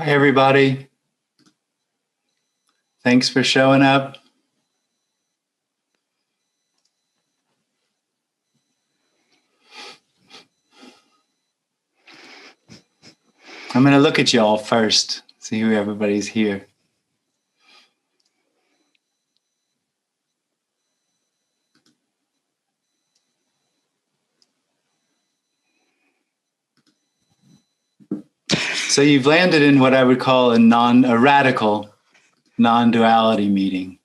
Hi, everybody. Thanks for showing up. I'm going to look at you all first, see who everybody's here. So you've landed in what I would call a radical non-duality meeting.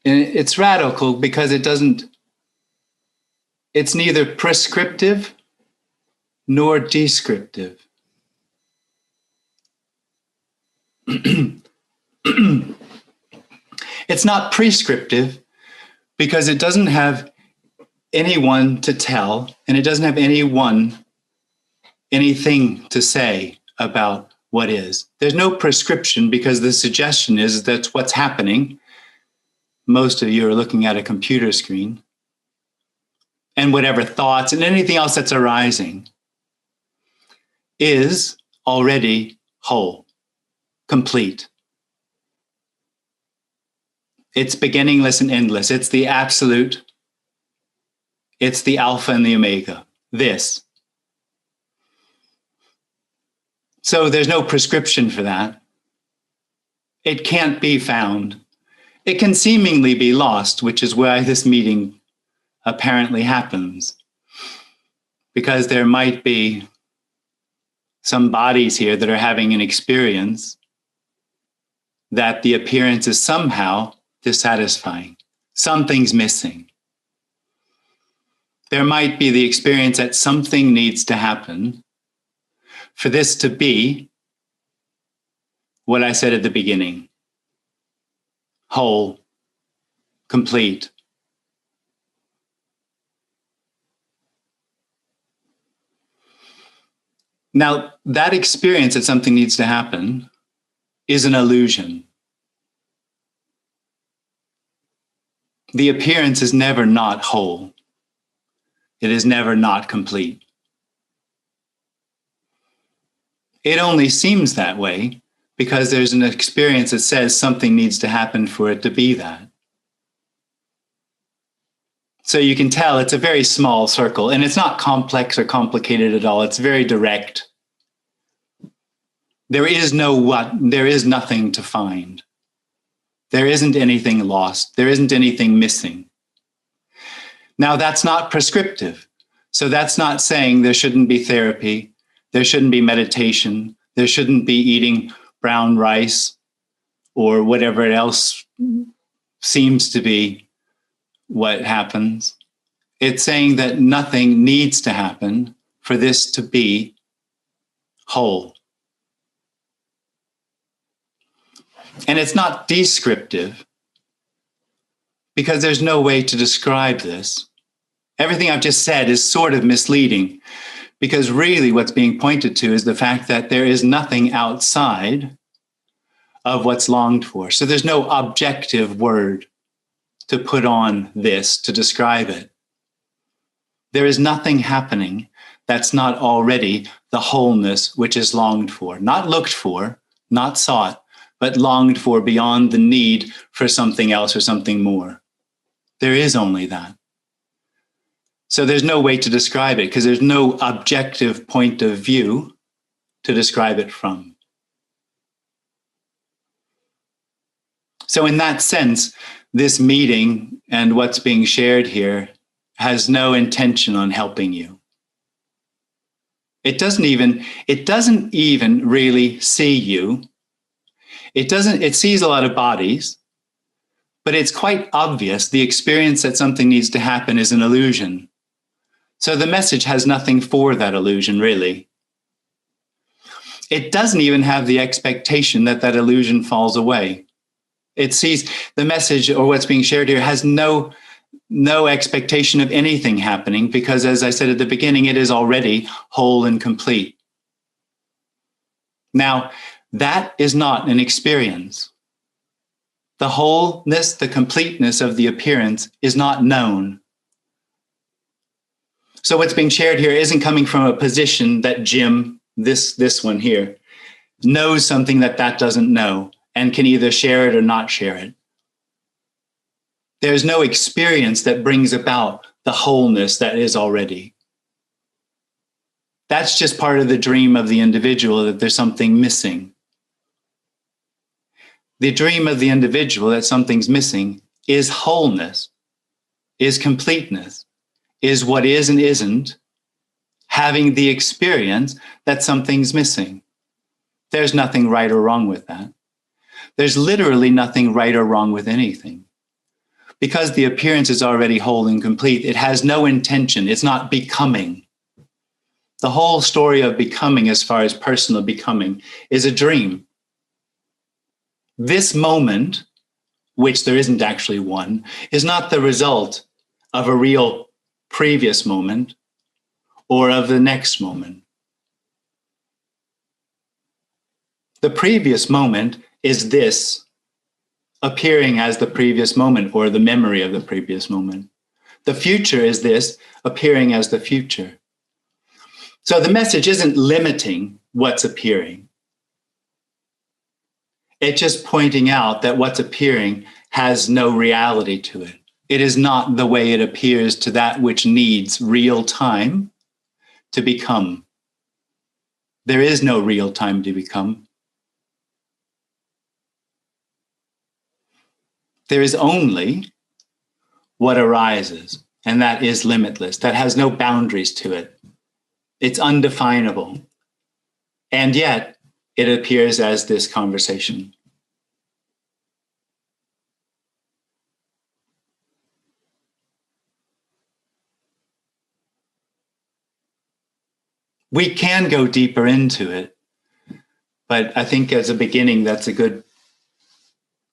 And it's radical because it's neither prescriptive nor descriptive. It's not prescriptive because it doesn't have anyone to tell, and it doesn't have anything to say about what is. There's no prescription because the suggestion is that's what's happening. Most of you are looking at a computer screen, and whatever thoughts and anything else that's arising is already whole, complete. It's beginningless and endless. It's the absolute. It's the alpha and the omega. This. So there's no prescription for that. It can't be found. It can seemingly be lost, which is why this meeting apparently happens. Because there might be some bodies here that are having an experience that the appearance is somehow dissatisfying. Something's missing. There might be the experience that something needs to happen for this to be what I said at the beginning. Whole, complete. Now, that experience that something needs to happen is an illusion. The appearance is never not whole. It is never not complete. It only seems that way because there's an experience that says something needs to happen for it to be that. So you can tell it's a very small circle, and it's not complex or complicated at all. It's very direct. There is nothing to find. There isn't anything lost. There isn't anything missing. Now, that's not prescriptive. So that's not saying there shouldn't be therapy, there shouldn't be meditation, there shouldn't be eating brown rice or whatever else seems to be what happens. It's saying that nothing needs to happen for this to be whole. And it's not descriptive because there's no way to describe this. Everything I've just said is sort of misleading because really what's being pointed to is the fact that there is nothing outside of what's longed for. So there's no objective word to put on this to describe it. There is nothing happening that's not already the wholeness which is longed for, not looked for, not sought, but longed for beyond the need for something else or something more. There is only that. So there's no way to describe it because there's no objective point of view to describe it from. So in that sense, this meeting and what's being shared here has no intention on helping you. It doesn't even really see you. It sees a lot of bodies, but it's quite obvious the experience that something needs to happen is an illusion. So the message has nothing for that illusion, really. It doesn't even have the expectation that that illusion falls away. It sees the message or what's being shared here has no expectation of anything happening because, as I said at the beginning, it is already whole and complete. Now, that is not an experience. The wholeness, the completeness of the appearance is not known. So what's being shared here isn't coming from a position that Jim this one here, knows something that doesn't know and can either share it or not share it. There's no experience that brings about the wholeness that is already. That's just part of the dream of the individual, that there's something missing. The dream of the individual that something's missing is wholeness, is completeness, is what is and isn't having the experience that something's missing. There's nothing right or wrong with that. There's literally nothing right or wrong with anything. Because the appearance is already whole and complete, it has no intention. It's not becoming. The whole story of becoming, as far as personal becoming, is a dream. This moment, which there isn't actually one, is not the result of a real previous moment or of the next moment. The previous moment is this appearing as the previous moment or the memory of the previous moment. The future is this appearing as the future. So the message isn't limiting what's appearing. It's just pointing out that what's appearing has no reality to it. It is not the way it appears to that which needs real time to become. There is no real time to become. There is only what arises, and that is limitless. That has no boundaries to it. It's undefinable. And yet, it appears as this conversation. We can go deeper into it, but I think as a beginning, that's a good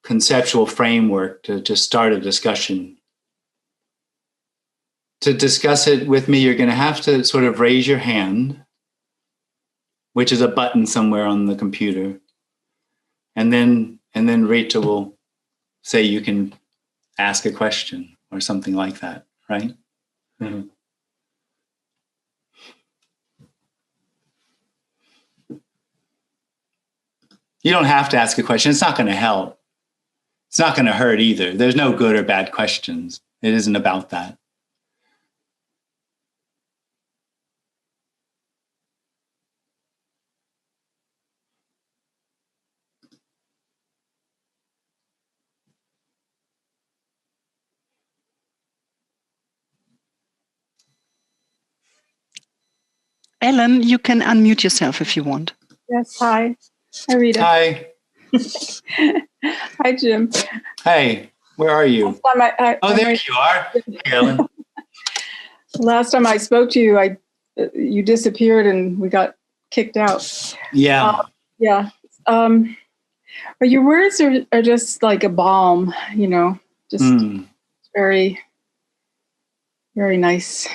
conceptual framework to just start a discussion. To discuss it with me, you're going to have to sort of raise your hand, which is a button somewhere on the computer. And then Rita will say you can ask a question or something like that, right? Mm-hmm. You don't have to ask a question. It's not going to help. It's not going to hurt either. There's no good or bad questions. It isn't about that. Ellen, you can unmute yourself if you want. Yes, hi. Hi, Rita. Hi. Hi, Jim. Hey, where are you? There you are. Hey, Ellen. Last time I spoke to you, you disappeared and we got kicked out. Yeah. Yeah. But your words are just like a balm, just very, very nice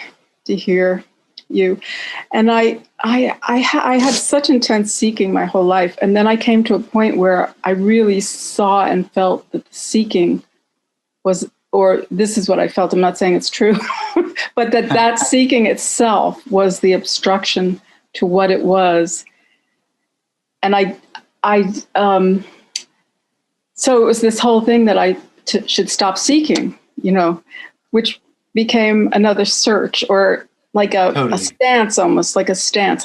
to hear you. And I had such intense seeking my whole life. And then I came to a point where I really saw and felt that the seeking was, or this is what I felt, I'm not saying it's true, but that seeking itself was the obstruction to what it was. And so it was this whole thing that I should stop seeking, which became another search, or like a stance, almost like a stance.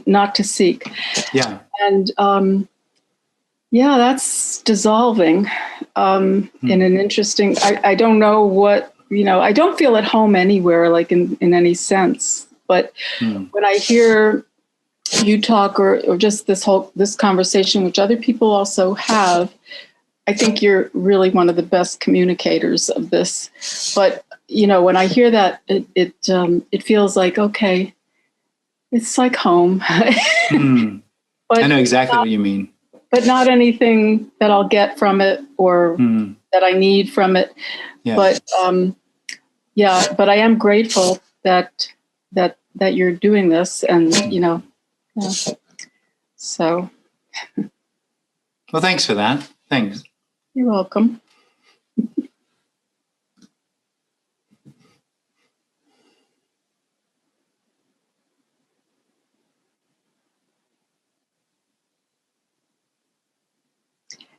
Not to seek. Yeah. And that's dissolving in an interesting. I don't know what I don't feel at home anywhere, like in any sense. But when I hear you talk, or just this conversation, which other people also have, I think you're really one of the best communicators of this. But when I hear that, it feels like, okay, it's like home. But I know exactly what you mean. But not anything that I'll get from it, or that I need from it. Yeah. But but I am grateful that you're doing this, and So. Well, thanks for that. Thanks. You're welcome.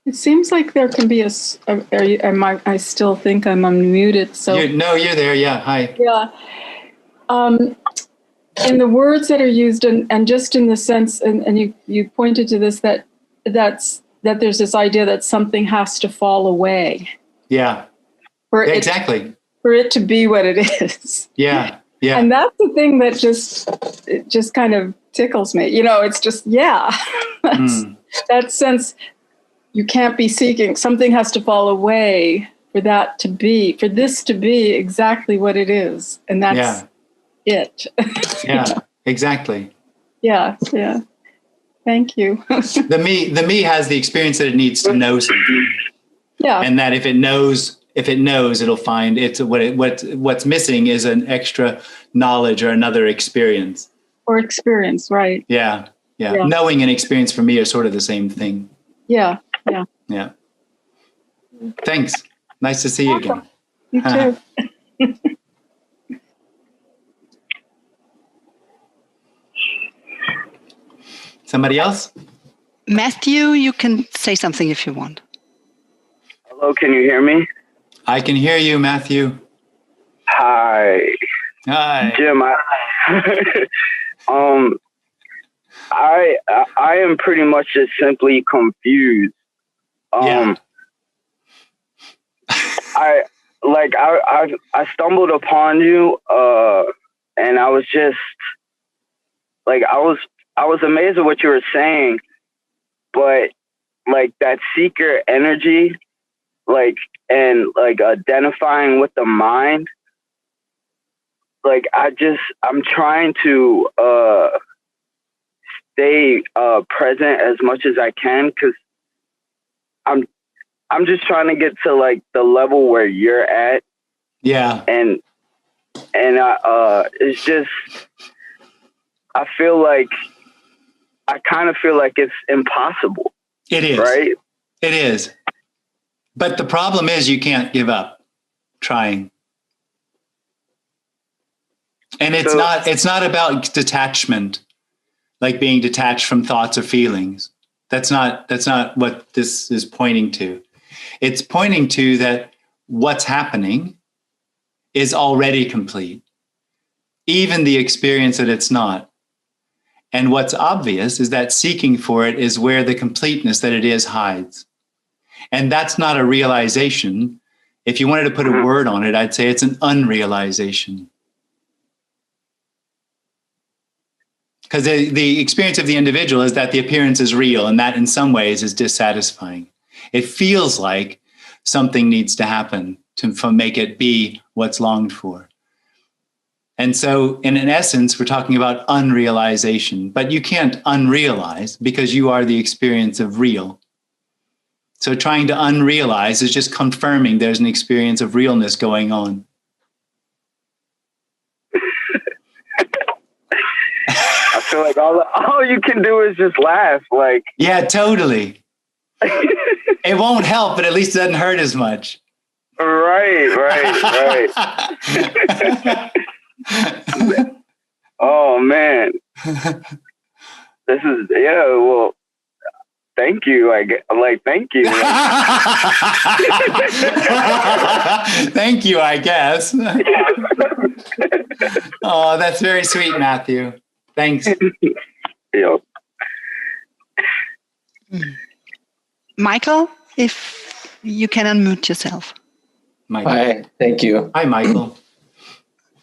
It seems like there can be I still think I'm unmuted. So No, you're there. Yeah. Hi. yeah. In the words that are used, and just in the sense, and you pointed to this, that there's this idea that something has to fall away Yeah. for Exactly. for it to be what it is. Yeah. Yeah. And that's the thing that just kind of tickles me. It's just, that sense, you can't be seeking. Something has to fall away for this to be exactly what it is. And that's it. Yeah, exactly. Yeah. Thank you. The me has the experience that it needs to know something. Yeah. And that if it knows, it'll find what's missing is an extra knowledge or another experience. Or experience, right. Yeah. Knowing and experience for me are sort of the same thing. Yeah. Thanks. Nice to see you again. You too. Somebody else? Matthew, you can say something if you want. Hello, can you hear me? I can hear you, Matthew. Hi. Jim, I am pretty much just simply confused. I stumbled upon you, and I was just like, I was amazed at what you were saying, but like that seeker energy, and identifying with the mind, I'm trying to stay present as much as I can, because I'm just trying to get to the level where you're at. Yeah. And it's just, I kind of feel like it's impossible. It is. Right? It is. But the problem is you can't give up trying. And it's not about detachment, like being detached from thoughts or feelings. That's not what this is pointing to. It's pointing to that what's happening is already complete, even the experience that it's not. And what's obvious is that seeking for it is where the completeness that it is hides. And that's not a realization. If you wanted to put a word on it, I'd say it's an unrealization. Because the experience of the individual is that the appearance is real, and that in some ways is dissatisfying. It feels like something needs to happen to make it be what's longed for. And so in essence, we're talking about unrealization, but you can't unrealize because you are the experience of real. So trying to unrealize is just confirming there's an experience of realness going on. I feel like all you can do is just laugh. Yeah, totally. It won't help, but at least it doesn't hurt as much. Right. Oh man, this is well. Thank you. Thank you. Thank you, I guess. Oh, that's very sweet, Matthew. Thanks. Yeah. Michael, if you can unmute yourself. Michael. Hi, thank you. Hi, Michael.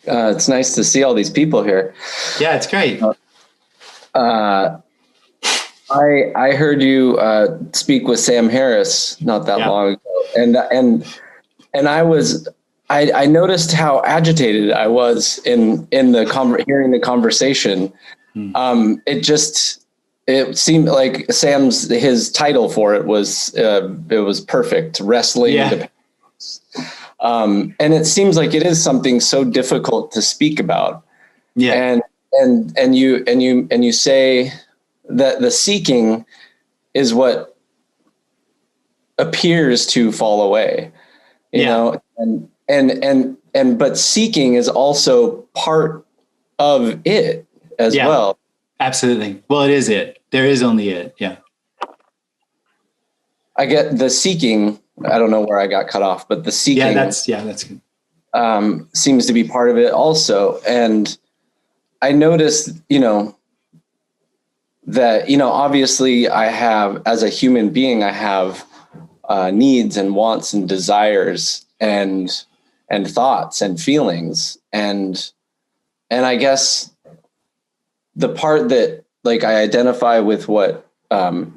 It's nice to see all these people here. Yeah, it's great. I heard you speak with Sam Harris not that long ago, and I noticed how agitated I was in the hearing the conversation. It seemed like his title for it was perfect, wrestling. Yeah. And it seems like it is something so difficult to speak about. Yeah. And you say that the seeking is what appears to fall away, you know, but seeking is also part of it as well. Absolutely. Well, it is it. There is only it. Yeah. I get the seeking. I don't know where I got cut off, but the seeking. That's good. Seems to be part of it also. And I noticed, that, obviously I have, as a human being, I have needs and wants and desires and thoughts and feelings. And I guess the part that like I identify with what Sam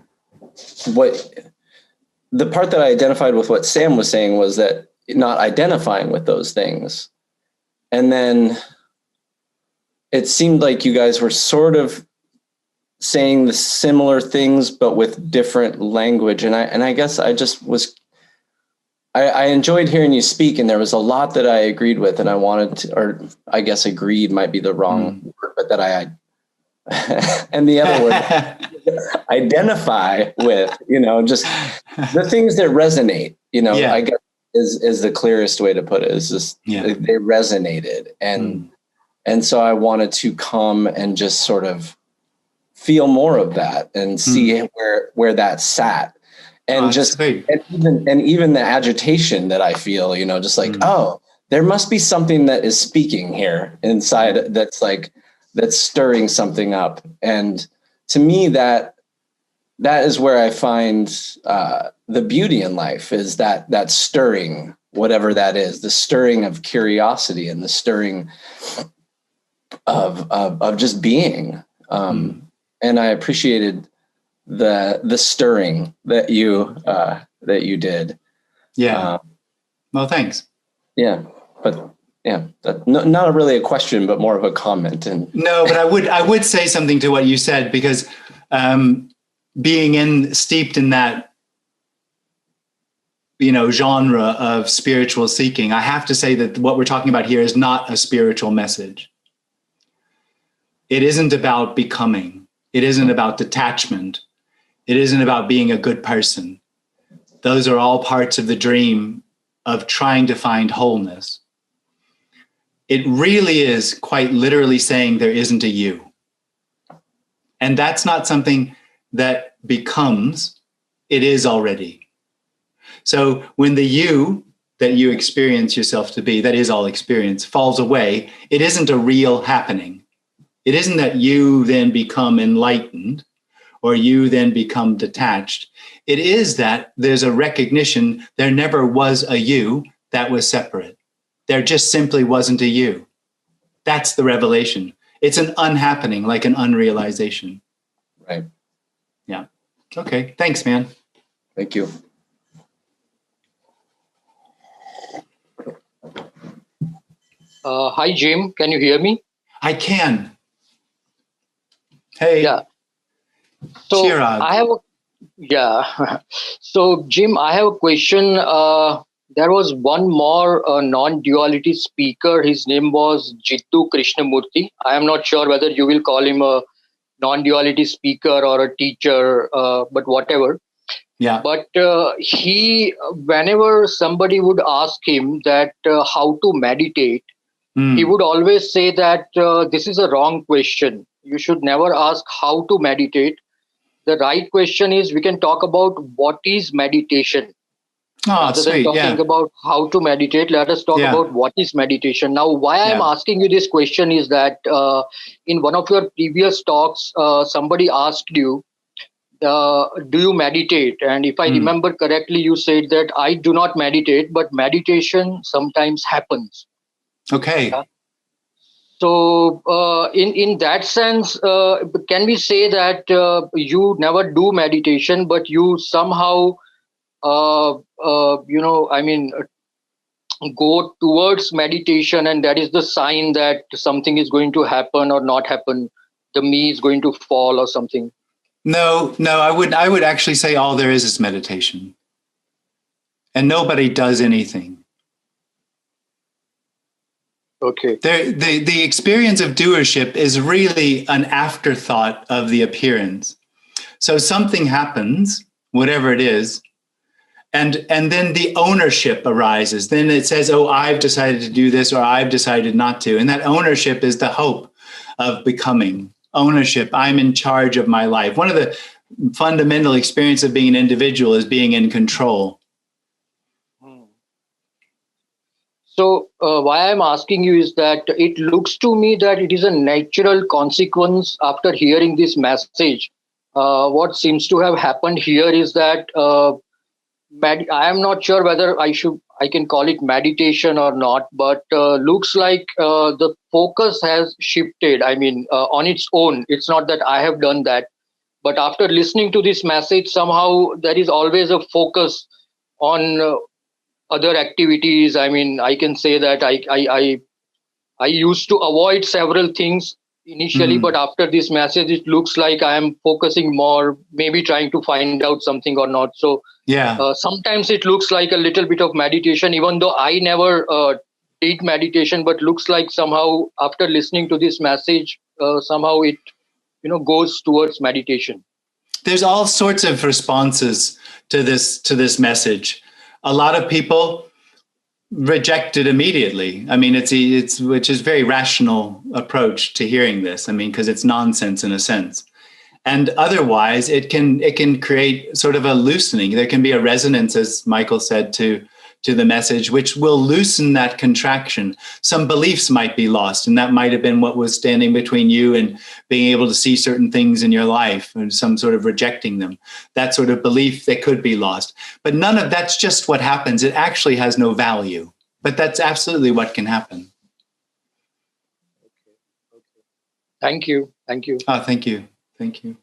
was saying was that not identifying with those things. And then it seemed like you guys were sort of saying the similar things, but with different language. And I guess I just was, I enjoyed hearing you speak, and there was a lot that I agreed with, and I wanted to, or I guess agreed might be the wrong word, but that I and the other word, identify with, just the things that resonate, I guess is the clearest way to put it, is just, they resonated. And so I wanted to come and just sort of feel more of that and see where that sat. And even the agitation that I feel, just like, oh, there must be something that is speaking here inside that's stirring something up. And to me, that is where I find the beauty in life, is that stirring, whatever that is, the stirring of curiosity and the stirring of just being. And I appreciated the stirring that you did. Yeah. Well, thanks. Yeah, but yeah, not really a question, but more of a comment. And no, but I would say something to what you said, because being steeped in that, genre of spiritual seeking, I have to say that what we're talking about here is not a spiritual message. It isn't about becoming. It isn't about detachment. It isn't about being a good person. Those are all parts of the dream of trying to find wholeness. It really is quite literally saying there isn't a you. And that's not something that becomes, it is already. So when the you that you experience yourself to be, that is all experience, falls away, it isn't a real happening. It isn't that you then become enlightened or you then become detached. It is that there's a recognition there never was a you that was separate. There just simply wasn't a you. That's the revelation. It's an unhappening, like an unrealization. Right. Yeah. Okay. Thanks, man. Thank you. Hi, Jim. Can you hear me? I can. Hey. Yeah. So Chirag. So, Jim, I have a question. There was one more non-duality speaker. His name was Jittu Krishnamurti. I am not sure whether you will call him a non-duality speaker or a teacher, but whatever. Yeah. But he, whenever somebody would ask him that how to meditate, he would always say that this is a wrong question. You should never ask how to meditate. The right question is, we can talk about what is meditation. Rather than talking about how to meditate, let us talk about what is meditation. Now, why I'm asking you this question is that in one of your previous talks, somebody asked you, do you meditate? And if I remember correctly, you said that I do not meditate, but meditation sometimes happens. Okay. So in that sense, can we say that you never do meditation, but you somehow, go towards meditation, and that is the sign that something is going to happen or not happen, the me is going to fall or something? No, I would actually say all there is meditation. And nobody does anything. Okay. The experience of doership is really an afterthought of the appearance. So something happens, whatever it is, and then the ownership arises. Then it says, oh, I've decided to do this, or I've decided not to. And that ownership is the hope of becoming. Ownership, I'm in charge of my life. One of fundamental experience of being an individual is being in control. So why I'm asking you is that it looks to me that it is a natural consequence after hearing this message. What seems to have happened here is that I am not sure whether I can call it meditation or not, but looks like the focus has shifted. I mean, on its own. It's not that I have done that, but after listening to this message, somehow there is always a focus on other activities. I mean, I can say that I used to avoid several things initially, but after this message, it looks like I am focusing more, maybe trying to find out something or not. So sometimes it looks like a little bit of meditation, even though I never did meditation, but looks like somehow after listening to this message, somehow it goes towards meditation. There's all sorts of responses to this message. A lot of people reject it immediately. I mean, it's which is very rational approach to hearing this. I mean, because it's nonsense in a sense. And otherwise, it can create sort of a loosening. There can be a resonance, as Michael said, to the message, which will loosen that contraction. Some beliefs might be lost, and that might have been what was standing between you and being able to see certain things in your life, and some sort of rejecting them. That sort of belief, they could be lost. But none of that's just what happens. It actually has no value. But that's absolutely what can happen. Okay. Thank you. Thank you. Oh, thank you. Thank you.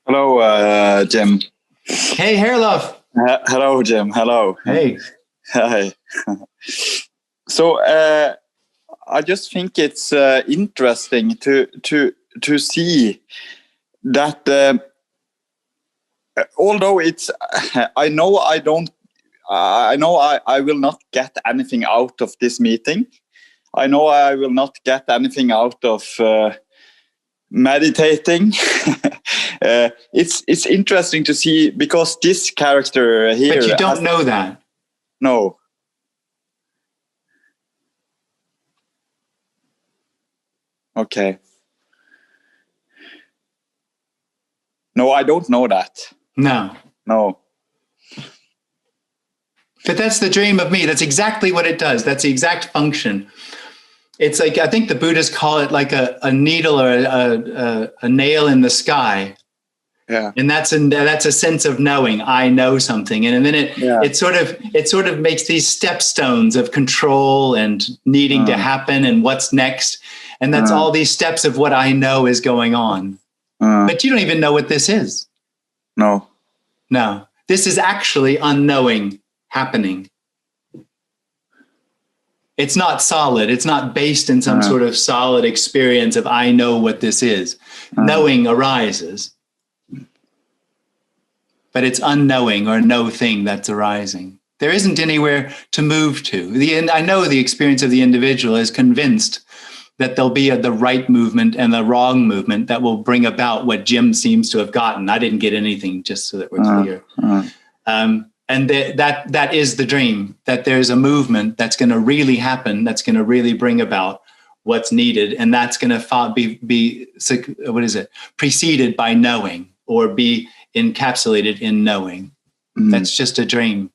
Hello, Jim. Hey, Herlof. Hello, Jim. Hello. Hey. Hi. So I just think it's interesting to see that although it's I know I will not get anything out of this meeting. I know I will not get anything out of meditating. It's interesting to see, because this character here. But you don't know that. No. Okay. No, I don't know that. No. No. But that's the dream of me. That's exactly what it does. That's the exact function. It's like, I think the Buddhists call it like a needle or a nail in the sky. Yeah. And that's a sense of knowing. I know something, and then it sort of makes these stepstones of control and needing to happen and what's next, and that's all these steps of what I know is going on. But you don't even know what this is. No. No, this is actually unknowing happening. It's not solid. It's not based in some sort of solid experience of I know what this is. Knowing arises. But it's unknowing or no thing that's arising. There isn't anywhere to move to. I know the experience of the individual is convinced that there'll be the right movement and the wrong movement that will bring about what Jim seems to have gotten. I didn't get anything, just so that we're clear. And that is the dream, that there's a movement that's going to really happen, that's going to really bring about what's needed, and that's going to be preceded by knowing, or be encapsulated in knowing. That's just a dream.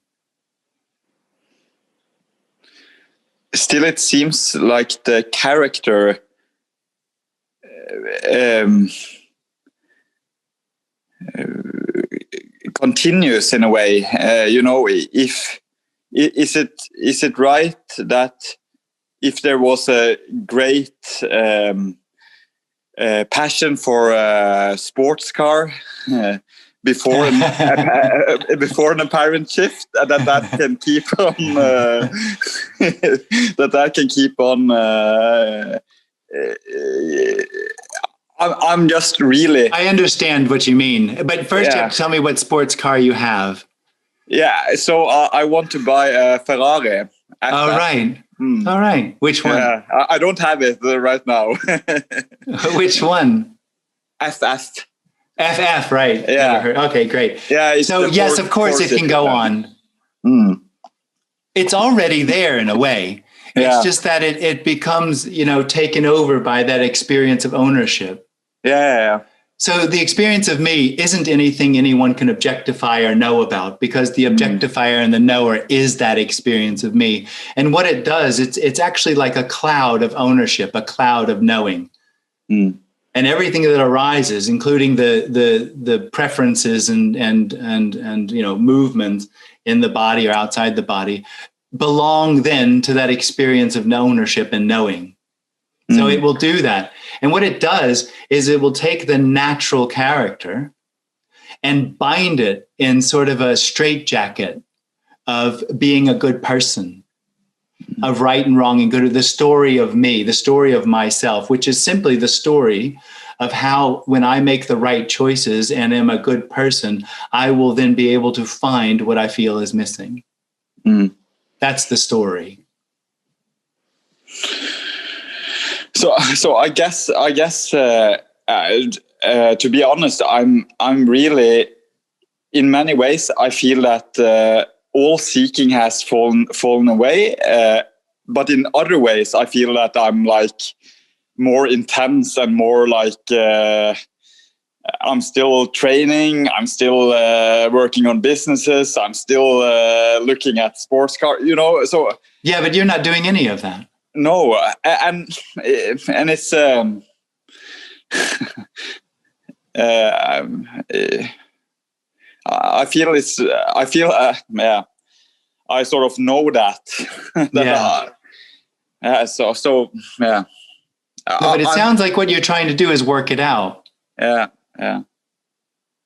Still, it seems like the character continues in a way. Is it right that if there was a great passion for a sports car before an apparent shift, that can keep on I'm just really. I understand what you mean, but first you have to tell me what sports car you have. Yeah, so I want to buy a Ferrari. All right. All right. Which one? Yeah, I don't have it right now. Which one? FF. FF, right. Yeah. Okay, great. Yeah. So yes, of course it can go on. It's already there in a way. It's just that it becomes, taken over by that experience of ownership. Yeah. So the experience of me isn't anything anyone can objectify or know about, because the objectifier and the knower is that experience of me. And what it does, it's actually like a cloud of ownership, a cloud of knowing. And everything that arises, including the preferences and movements in the body or outside the body, belong then to that experience of ownership and knowing. So it will do that. And what it does is it will take the natural character and bind it in sort of a straitjacket of being a good person, of right and wrong and good, the story of me, the story of myself, which is simply the story of how when I make the right choices and am a good person, I will then be able to find what I feel is missing. That's the story. So I guess to be honest, I'm really, in many ways I feel that all seeking has fallen away, but in other ways I feel that I'm like more intense and more like I'm still training, I'm still working on businesses, I'm still looking at sports cars, so yeah, but you're not doing any of that. No, and it's I feel I sort of know that. So yeah. No, but it sounds like what you're trying to do is work it out. Yeah.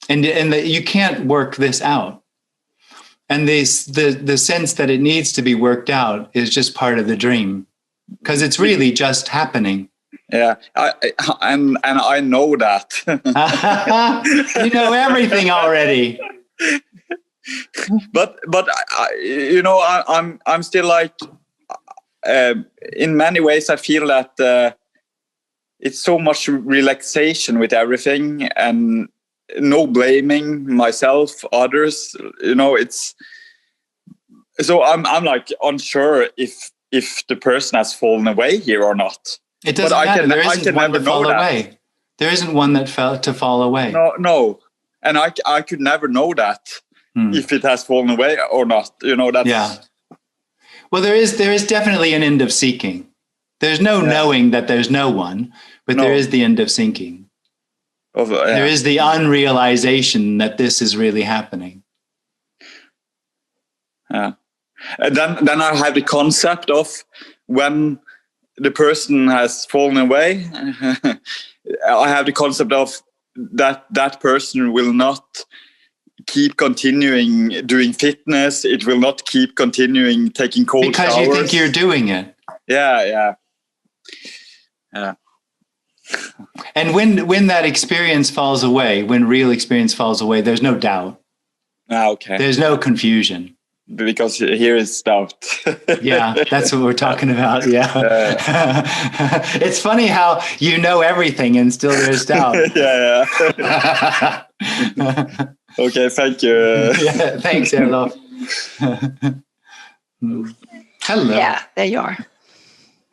And you can't work this out. And the sense that it needs to be worked out is just part of the dream. Because it's really just happening. Yeah, and I know that. You know everything already. But I'm still like, in many ways I feel that it's so much relaxation with everything and no blaming myself, others. It's so I'm like unsure if the person has fallen away here or not. It doesn't matter. There isn't one to fall away. There isn't one that to fall away. No. And I could never know that if it has fallen away or not. That's... Yeah. Well, there is definitely an end of seeking. There's no knowing that there's no one, but there is the end of seeking. There is the unrealization that this is really happening. Yeah. And then I have the concept of when the person has fallen away, I have the concept of that person will not keep continuing doing fitness. It will not keep continuing taking cold showers. Because you think you're doing it. Yeah. And when that experience falls away, when real experience falls away, there's no doubt. Okay. There's no confusion. Because here is doubt. Yeah, that's what we're talking about. Yeah. It's funny how you know everything and still there's doubt. Yeah. Okay, thank you. Yeah, thanks, Erlof. Hello. Yeah, there you are.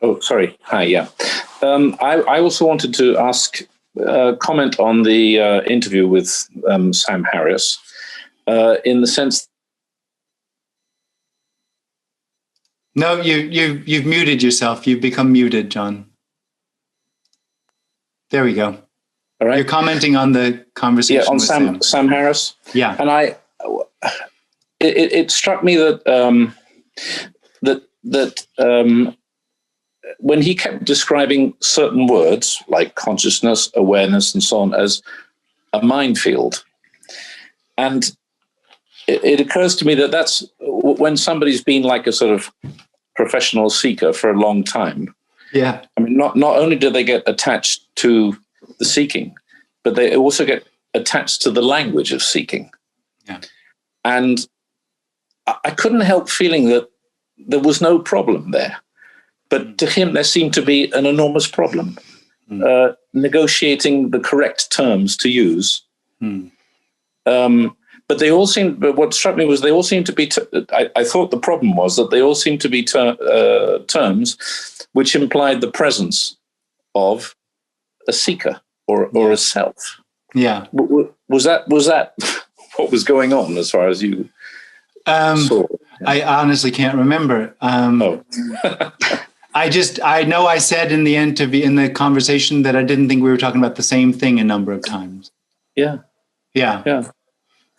Oh, sorry. Hi, yeah. I also wanted to ask, comment on the interview with Sam Harris, in the sense. No, you've muted yourself. You've become muted, John. There we go. All right. You're commenting on the conversation. Yeah, on with Sam Harris. Yeah. And it struck me that when he kept describing certain words like consciousness, awareness, and so on as a minefield, and it occurs to me that that's when somebody's been like a sort of professional seeker for a long time. Yeah. I mean, not only do they get attached to the seeking, but they also get attached to the language of seeking. Yeah. And I couldn't help feeling that there was no problem there. But to him, there seemed to be an enormous problem. Negotiating the correct terms to use. But they all seemed. But what struck me was they all seemed to be. I thought the problem was that they all seemed to be terms which implied the presence of a seeker or a self. Yeah. Was that what was going on as far as you saw? I honestly can't remember. I know I said in the interview, in the conversation, that I didn't think we were talking about the same thing a number of times. Yeah.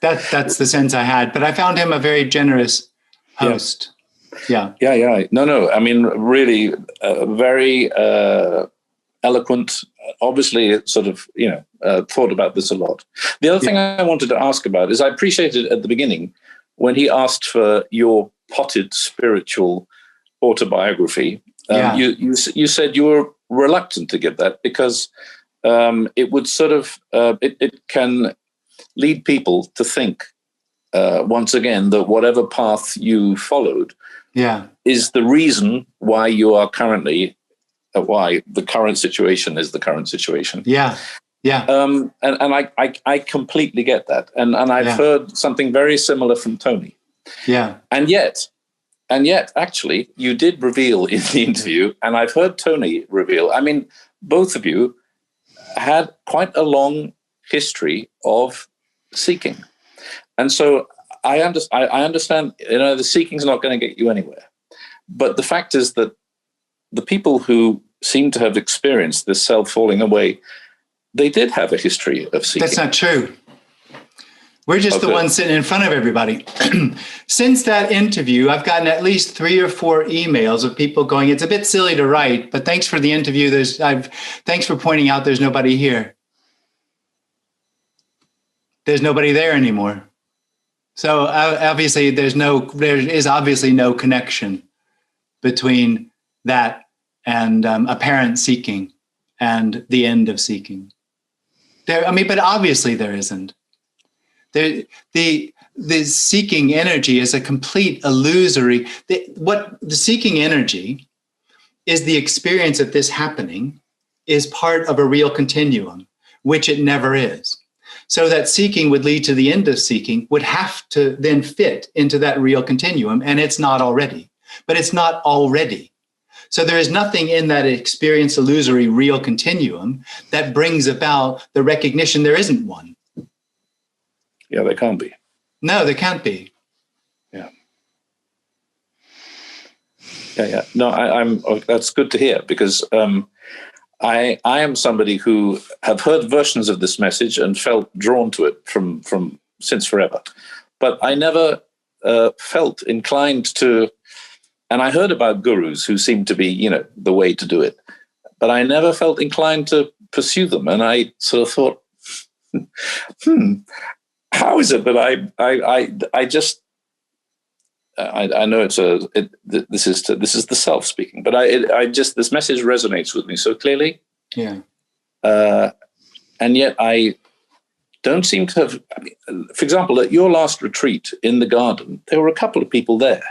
That's the sense I had. But I found him a very generous host. Yeah. No. I mean, really, very eloquent. Obviously, sort of, thought about this a lot. The other thing I wanted to ask about is I appreciated at the beginning when he asked for your potted spiritual autobiography. You said you were reluctant to give that because it would sort of it can lead people to think once again that whatever path you followed is the reason why you are currently why the current situation is the current situation. And I completely get that, and I've heard something very similar from Tony. And yet, actually, you did reveal in the interview, and I've heard Tony reveal, I mean, both of you had quite a long history of seeking. And so I understand, the seeking's not going to get you anywhere. But the fact is that the people who seem to have experienced this self falling away, they did have a history of seeking. That's not true. We're just the ones sitting in front of everybody. Since that interview, I've gotten at least 3 or 4 emails of people going, it's a bit silly to write, but thanks for the interview. Thanks for pointing out there's nobody here. There's nobody there anymore. So obviously there is obviously no connection between that and apparent seeking and the end of seeking. But obviously there isn't. The seeking energy is a complete illusory. What the seeking energy is, the experience of this happening is part of a real continuum, which it never is. So that seeking would lead to the end of seeking would have to then fit into that real continuum, and it's not already. But it's not already. So there is nothing in that experience illusory real continuum that brings about the recognition there isn't one. Yeah, there can't be. No, there can't be. Yeah. No, I'm. That's good to hear, because I am somebody who have heard versions of this message and felt drawn to it from since forever, but I never felt inclined to. And I heard about gurus who seemed to be, the way to do it, but I never felt inclined to pursue them. And I sort of thought, how is it that I just I know this is the self speaking, but this message resonates with me so clearly. Yeah. And yet I don't seem to have. For example, at your last retreat in the garden, there were a couple of people there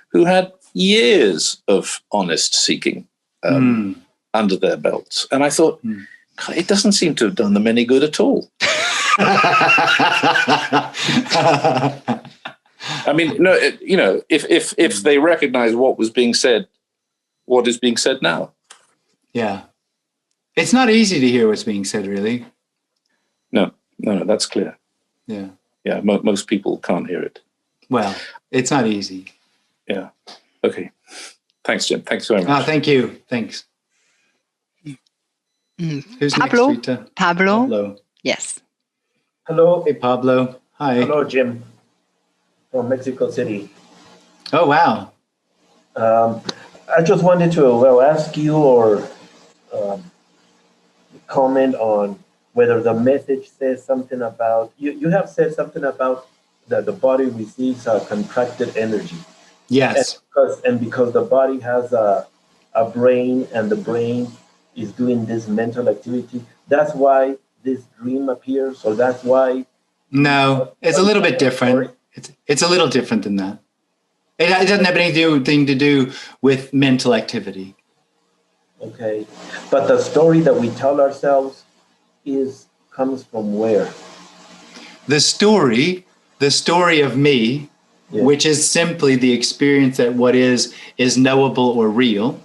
who had years of honest seeking under their belts, and I thought, God, it doesn't seem to have done them any good at all. I mean, no, if they recognize what was being said, what is being said now. Yeah. It's not easy to hear what's being said, really. No, that's clear. Yeah. Yeah, most people can't hear it. Well, it's not easy. Yeah. Okay. Thanks, Jim. Thanks very much. Thank you. Thanks. Who's Pablo? next, Rita? Pablo? Yes. Hello. Hey, Pablo. Hi. Hello, Jim. From Mexico City. Oh, wow. I just wanted to ask you or comment on whether the message says something about, you have said something about that the body receives a contracted energy. Yes. And because the body has a brain, and the brain is doing this mental activity, that's why this dream appears, or that's why? No, it's a little bit different. It's a little different than that. It doesn't have anything to do with mental activity. Okay, but the story that we tell ourselves comes from where? The story the story of me, which is simply the experience that what is knowable or real,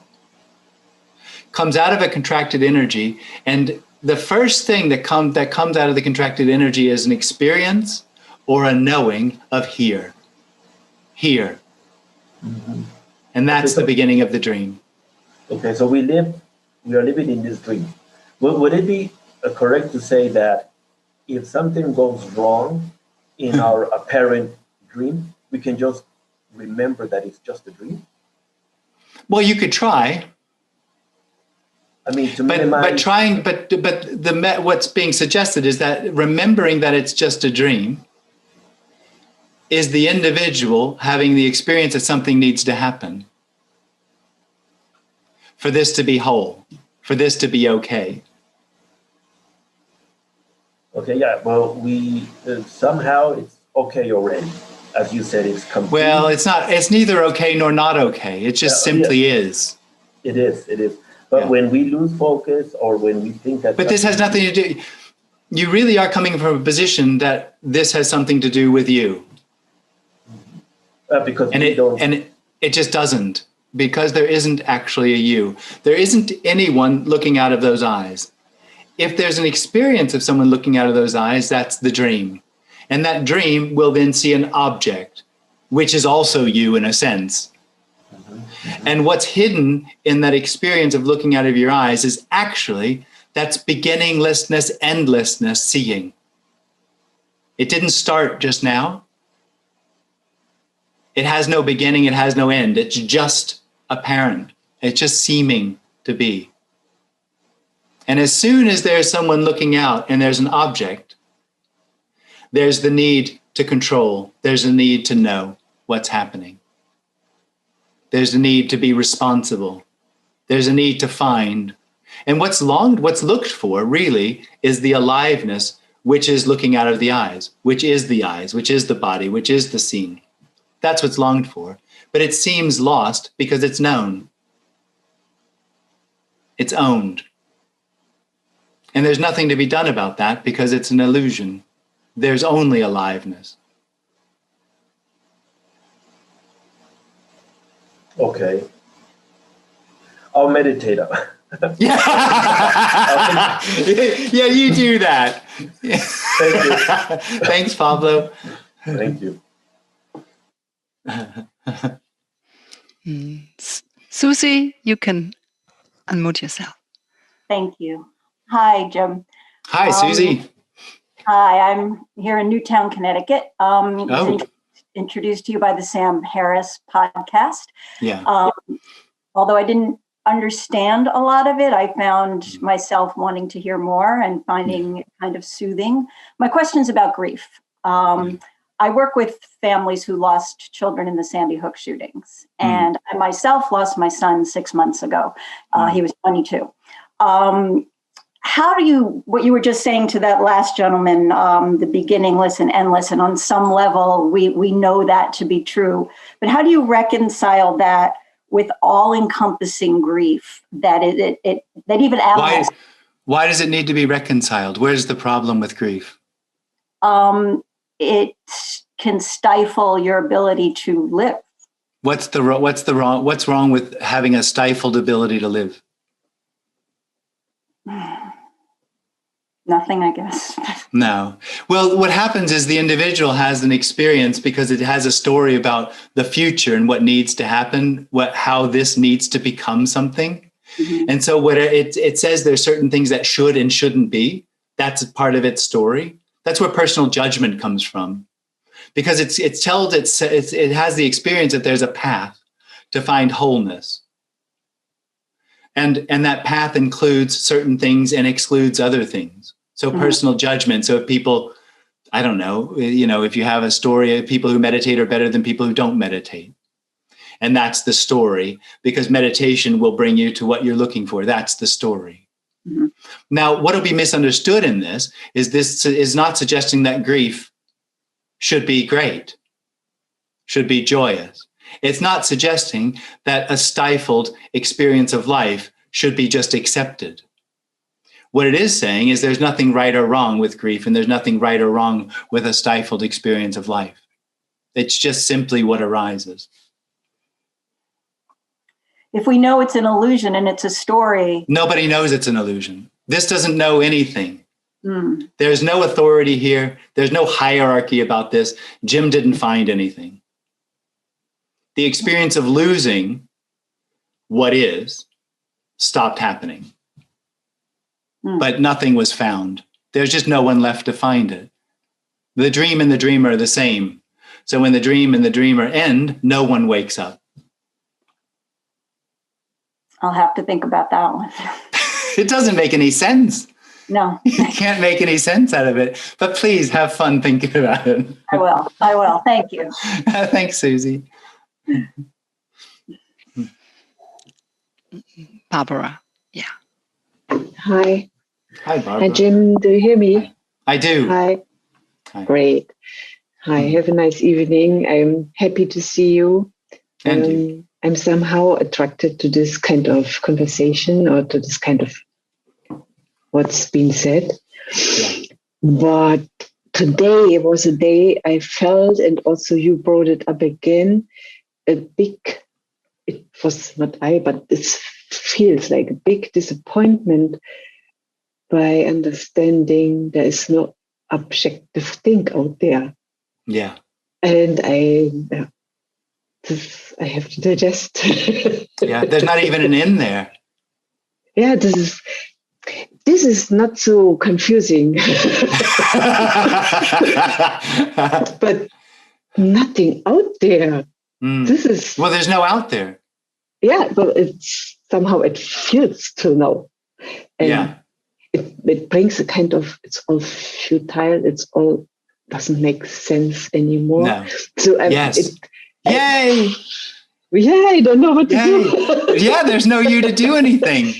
comes out of a contracted energy. And the first thing that comes out of the contracted energy is an experience or a knowing of here. Mm-hmm. And that's the beginning of the dream. Okay, so we are living in this dream. Would it be correct to say that if something goes wrong in our apparent dream, we can just remember that it's just a dream? Well, you could try. I mean, to minimize. What's being suggested is that remembering that it's just a dream is the individual having the experience that something needs to happen for this to be whole, for this to be okay. Okay, yeah. Well, we somehow it's okay already, as you said. It's complete. Well, it's not. It's neither okay nor not okay. It just simply is. It is. It is. But when we lose focus, or when we think that. But this has nothing to do. You really are coming from a position that this has something to do with you. Because it just doesn't, because there isn't actually a you. There isn't anyone looking out of those eyes. If there's an experience of someone looking out of those eyes, that's the dream. And that dream will then see an object, which is also you in a sense. Mm-hmm. And what's hidden in that experience of looking out of your eyes is actually, that's beginninglessness, endlessness, seeing. It didn't start just now. It has no beginning, it has no end. It's just apparent. It's just seeming to be. And as soon as there's someone looking out and there's an object, there's the need to control. There's a need to know what's happening. There's a need to be responsible. There's a need to find. And what's looked for really is the aliveness, which is looking out of the eyes, which is the body, which is the seen. That's what's longed for. But it seems lost because it's known. It's owned. And there's nothing to be done about that because it's an illusion. There's only aliveness. Okay. I'll meditate. Yeah, you do that. Thank you. Thanks, Pablo. Thank you. Susie, you can unmute yourself. Thank you. Hi, Jim. Hi, Susie. Hi, I'm here in Newtown, Connecticut. Introduced to you by the Sam Harris podcast. Yeah. Although I didn't understand a lot of it, I found myself wanting to hear more and finding it kind of soothing. My question's about grief. I work with families who lost children in the Sandy Hook shootings. And I myself lost my son 6 months ago. He was 22. How do you, what you were just saying to that last gentleman, the beginningless and endless, and on some level, we know that to be true, but how do you reconcile that with all-encompassing grief that that even animals... Why does it need to be reconciled? Where's the problem with grief? It can stifle your ability to live. What's wrong with having a stifled ability to live? Nothing, I guess. No. Well, what happens is the individual has an experience because it has a story about the future and what needs to happen, how this needs to become something. Mm-hmm. And so what it says there's certain things that should and shouldn't be. That's part of its story. That's where personal judgment comes from, because it has the experience that there's a path to find wholeness. And that path includes certain things and excludes other things. So personal judgment. So if people, I don't know, if you have a story of people who meditate are better than people who don't meditate. And that's the story, because meditation will bring you to what you're looking for. That's the story. Mm-hmm. Now, what will be misunderstood in this is not suggesting that grief should be great, should be joyous. It's not suggesting that a stifled experience of life should be just accepted. What it is saying is there's nothing right or wrong with grief, and there's nothing right or wrong with a stifled experience of life. It's just simply what arises. If we know it's an illusion and it's a story. Nobody knows it's an illusion. This doesn't know anything. Mm. There's no authority here. There's no hierarchy about this. Jim didn't find anything. The experience of losing what is stopped happening. Mm. But nothing was found. There's just no one left to find it. The dream and the dreamer are the same. So when the dream and the dreamer end, no one wakes up. I'll have to think about that one. It doesn't make any sense. No. You can't make any sense out of it. But please have fun thinking about it. I will. Thank you. Thanks, Susie. Barbara. Yeah. Hi. Hi, Barbara. Hi, Jim. Do you hear me? I do. Hi. Hi. Great. Hi. Have a nice evening. I'm happy to see you. And you. I'm somehow attracted to this kind of conversation or to this kind of what's been said. Yeah. But today was a day I felt, and also you brought it up again, it was not but this feels like a big disappointment by understanding there is no objective thing out there. Yeah. And I have to digest. Yeah, there's not even an in there. Yeah, this is not so confusing. But nothing out there. Mm. This is there's no out there. Yeah, but it's somehow it feels to know. And yeah. It brings a kind of, it's all futile, it's all doesn't make sense anymore. No. So yes. Yay! Yeah, I don't know what to do. Yeah, there's no you to do anything.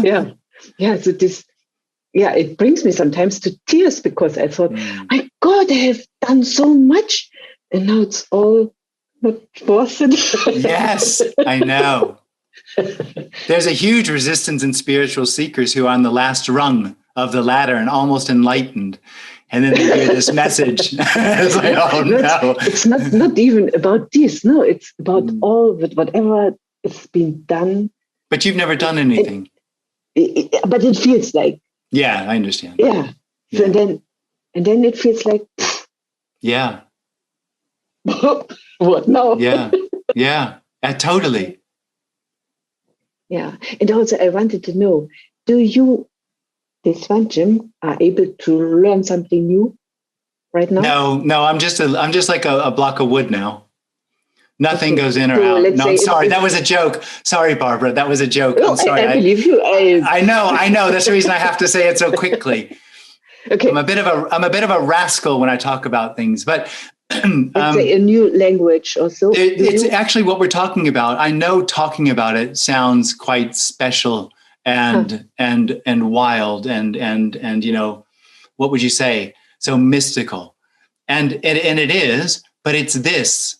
Yeah. So it brings me sometimes to tears because I thought, my God, I have done so much, and now it's all not worth it. Yes, I know. There's a huge resistance in spiritual seekers who are on the last rung of the ladder and almost enlightened. And then they hear this message. It's like, oh no. It's not even about this. No, it's about all that whatever is being done. But you've never done anything. But it feels like. Yeah, I understand. Yeah. So and then it feels like. Yeah. What now? Yeah. Totally. Yeah. And also I wanted to know, do you, this one, Jim, are able to learn something new right now? No, I'm just like a block of wood now. Nothing goes in or out. No, I'm sorry. That was a joke. Sorry, Barbara. That was a joke. I'm sorry. I believe you. I know. That's the reason I have to say it so quickly. Okay. I'm a bit of a rascal when I talk about things, but it's a new language also. It's actually what we're talking about. I know talking about it sounds quite special and wild and you know, what would you say? So mystical, and it is, but it's this.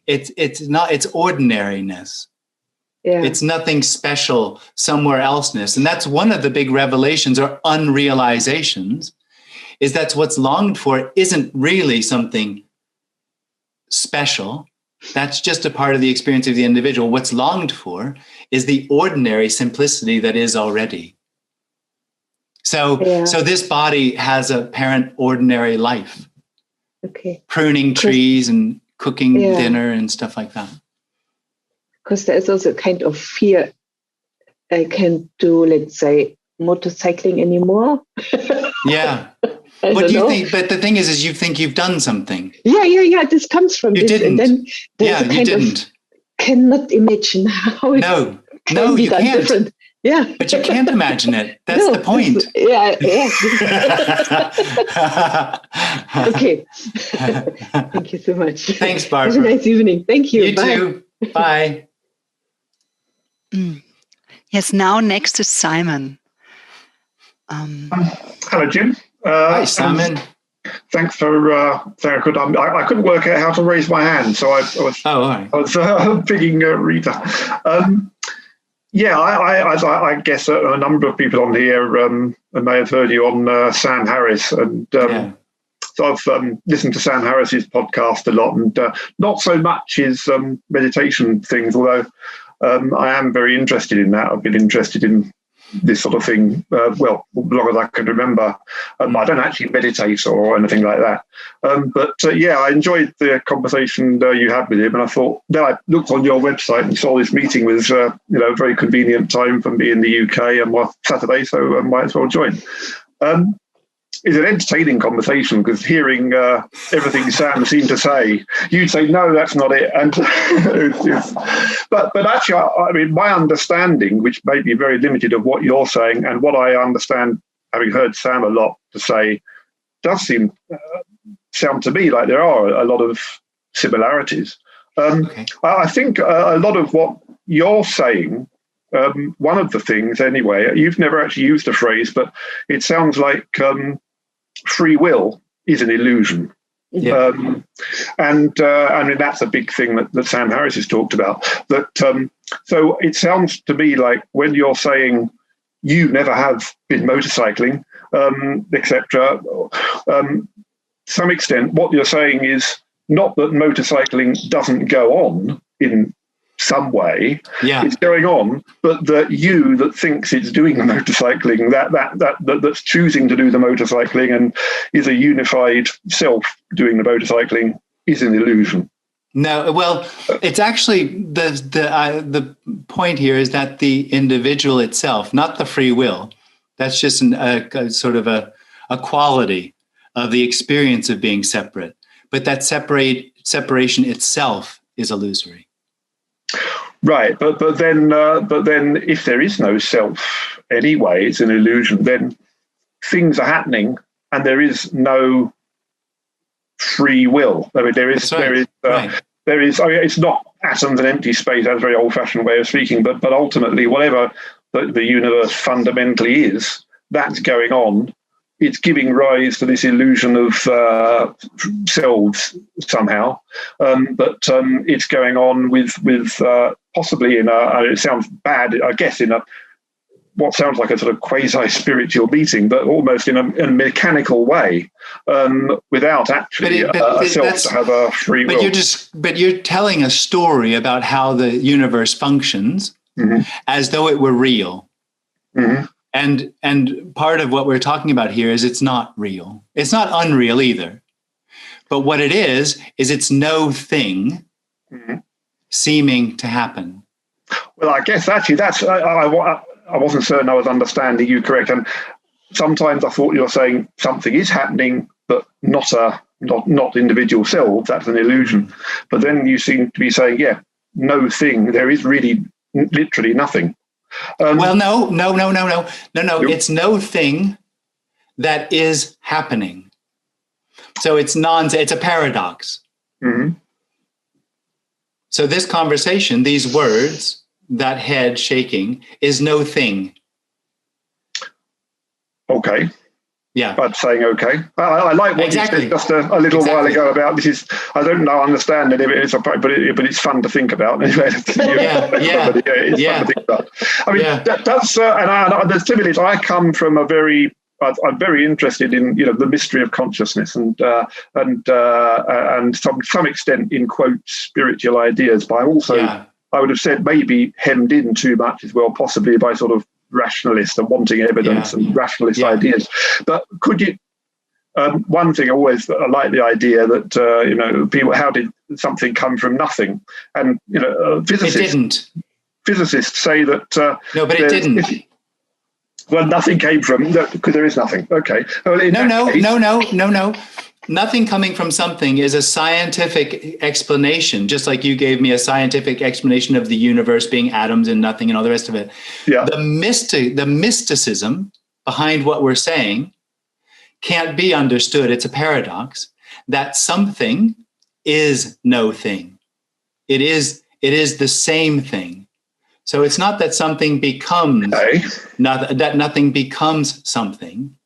It's not. It's ordinariness. Yeah. It's nothing special somewhere elseness, and that's one of the big revelations or unrealizations. Is that's what's longed for isn't really something special. That's just a part of the experience of the individual. What's longed for is the ordinary simplicity that is already. So this body has a parent ordinary life. Okay. Pruning trees and cooking dinner and stuff like that. Because there is also a kind of fear. I can't do, let's say, motorcycling anymore. Yeah. What do you think? But the thing is you think you've done something. Yeah. This comes from you this. Didn't. And then you didn't. Cannot imagine how it No, you can't. Different. Yeah. But you can't imagine it. That's the point. Yeah. Okay. Thank you so much. Thanks, Barbara. Have a nice evening. Thank you. You too. Bye. Yes, now next is Simon. Hello, Jim. Hi, Simon. Thanks for I couldn't work out how to raise my hand, so I was all right. I was picking Rita. Yeah, I guess a number of people on here may have heard you on Sam Harris, and so I've listened to Sam Harris's podcast a lot, and not so much his meditation things, although I am very interested in that. I've been interested in this sort of thing, well, as long as I can remember. I don't actually meditate or anything like that. But yeah, I enjoyed the conversation you had with him, and I thought, then I looked on your website and saw this meeting was, a very convenient time for me in the UK and Saturday, so I might as well join. It's an entertaining conversation, because hearing everything Sam seemed to say, you'd say, no, that's not it. And but actually, I mean, my understanding, which may be very limited, of what you're saying and what I understand, having heard Sam a lot to say, does sound to me like there are a lot of similarities. I think a lot of what you're saying, one of the things anyway, you've never actually used a phrase, but it sounds like free will is an illusion. Yeah. And I mean, that's a big thing that Sam Harris has talked about. That so it sounds to me like when you're saying you never have been motorcycling, etc., some extent, what you're saying is not that motorcycling doesn't go on in some way, it's going on, but that you that thinks it's doing the motorcycling, that's choosing to do the motorcycling and is a unified self doing the motorcycling, is an illusion. No, well, it's actually the point here is that the individual itself, not the free will, that's just a sort of a quality of the experience of being separate, but that separation itself is illusory. Right, but then if there is no self anyway, it's an illusion. Then things are happening, and there is no free will. I mean, there is. I mean, it's not atoms and empty space. That's a very old-fashioned way of speaking. But ultimately, whatever the universe fundamentally is, that's going on. It's giving rise to this illusion of selves somehow, but it's going on with possibly in it sounds bad, I guess, in what sounds like a sort of quasi-spiritual meeting, but almost in a mechanical way, without actually a self to have a free will. But you're telling a story about how the universe functions as though it were real. Mm-hmm. And part of what we're talking about here is it's not real. It's not unreal either. But what it is it's no thing seeming to happen. Well, I guess actually that's, I wasn't certain I was understanding you correct. And sometimes I thought you were saying something is happening, but not individual selves. That's an illusion. But then you seem to be saying, no thing. There is really literally nothing. Well, no. It's no thing that is happening. So it's a paradox. Mm-hmm. So this conversation, these words, that head shaking, is no thing. Okay. Yeah. But saying okay. I like what you said just a little while ago about this is, I don't know, understand any of it, but it's fun to think about. It's fun to think about. I mean, that does, and the thing is, I come from I'm very interested in, the mystery of consciousness and to some extent in quote spiritual ideas, but I'm also, I would have said maybe hemmed in too much as well, possibly by sort of rationalist and wanting evidence and rationalist ideas. But could you, one thing I like the idea that, people, how did something come from nothing? And, physicists say that... no, but it didn't. Well, nothing came from, because there is nothing. Okay. Well, No. Nothing coming from something is a scientific explanation, just like you gave me a scientific explanation of the universe being atoms and nothing and all the rest of it. Yeah. The mysticism behind what we're saying can't be understood. It's a paradox that something is no thing. It is the same thing. So it's not that something becomes that nothing becomes something.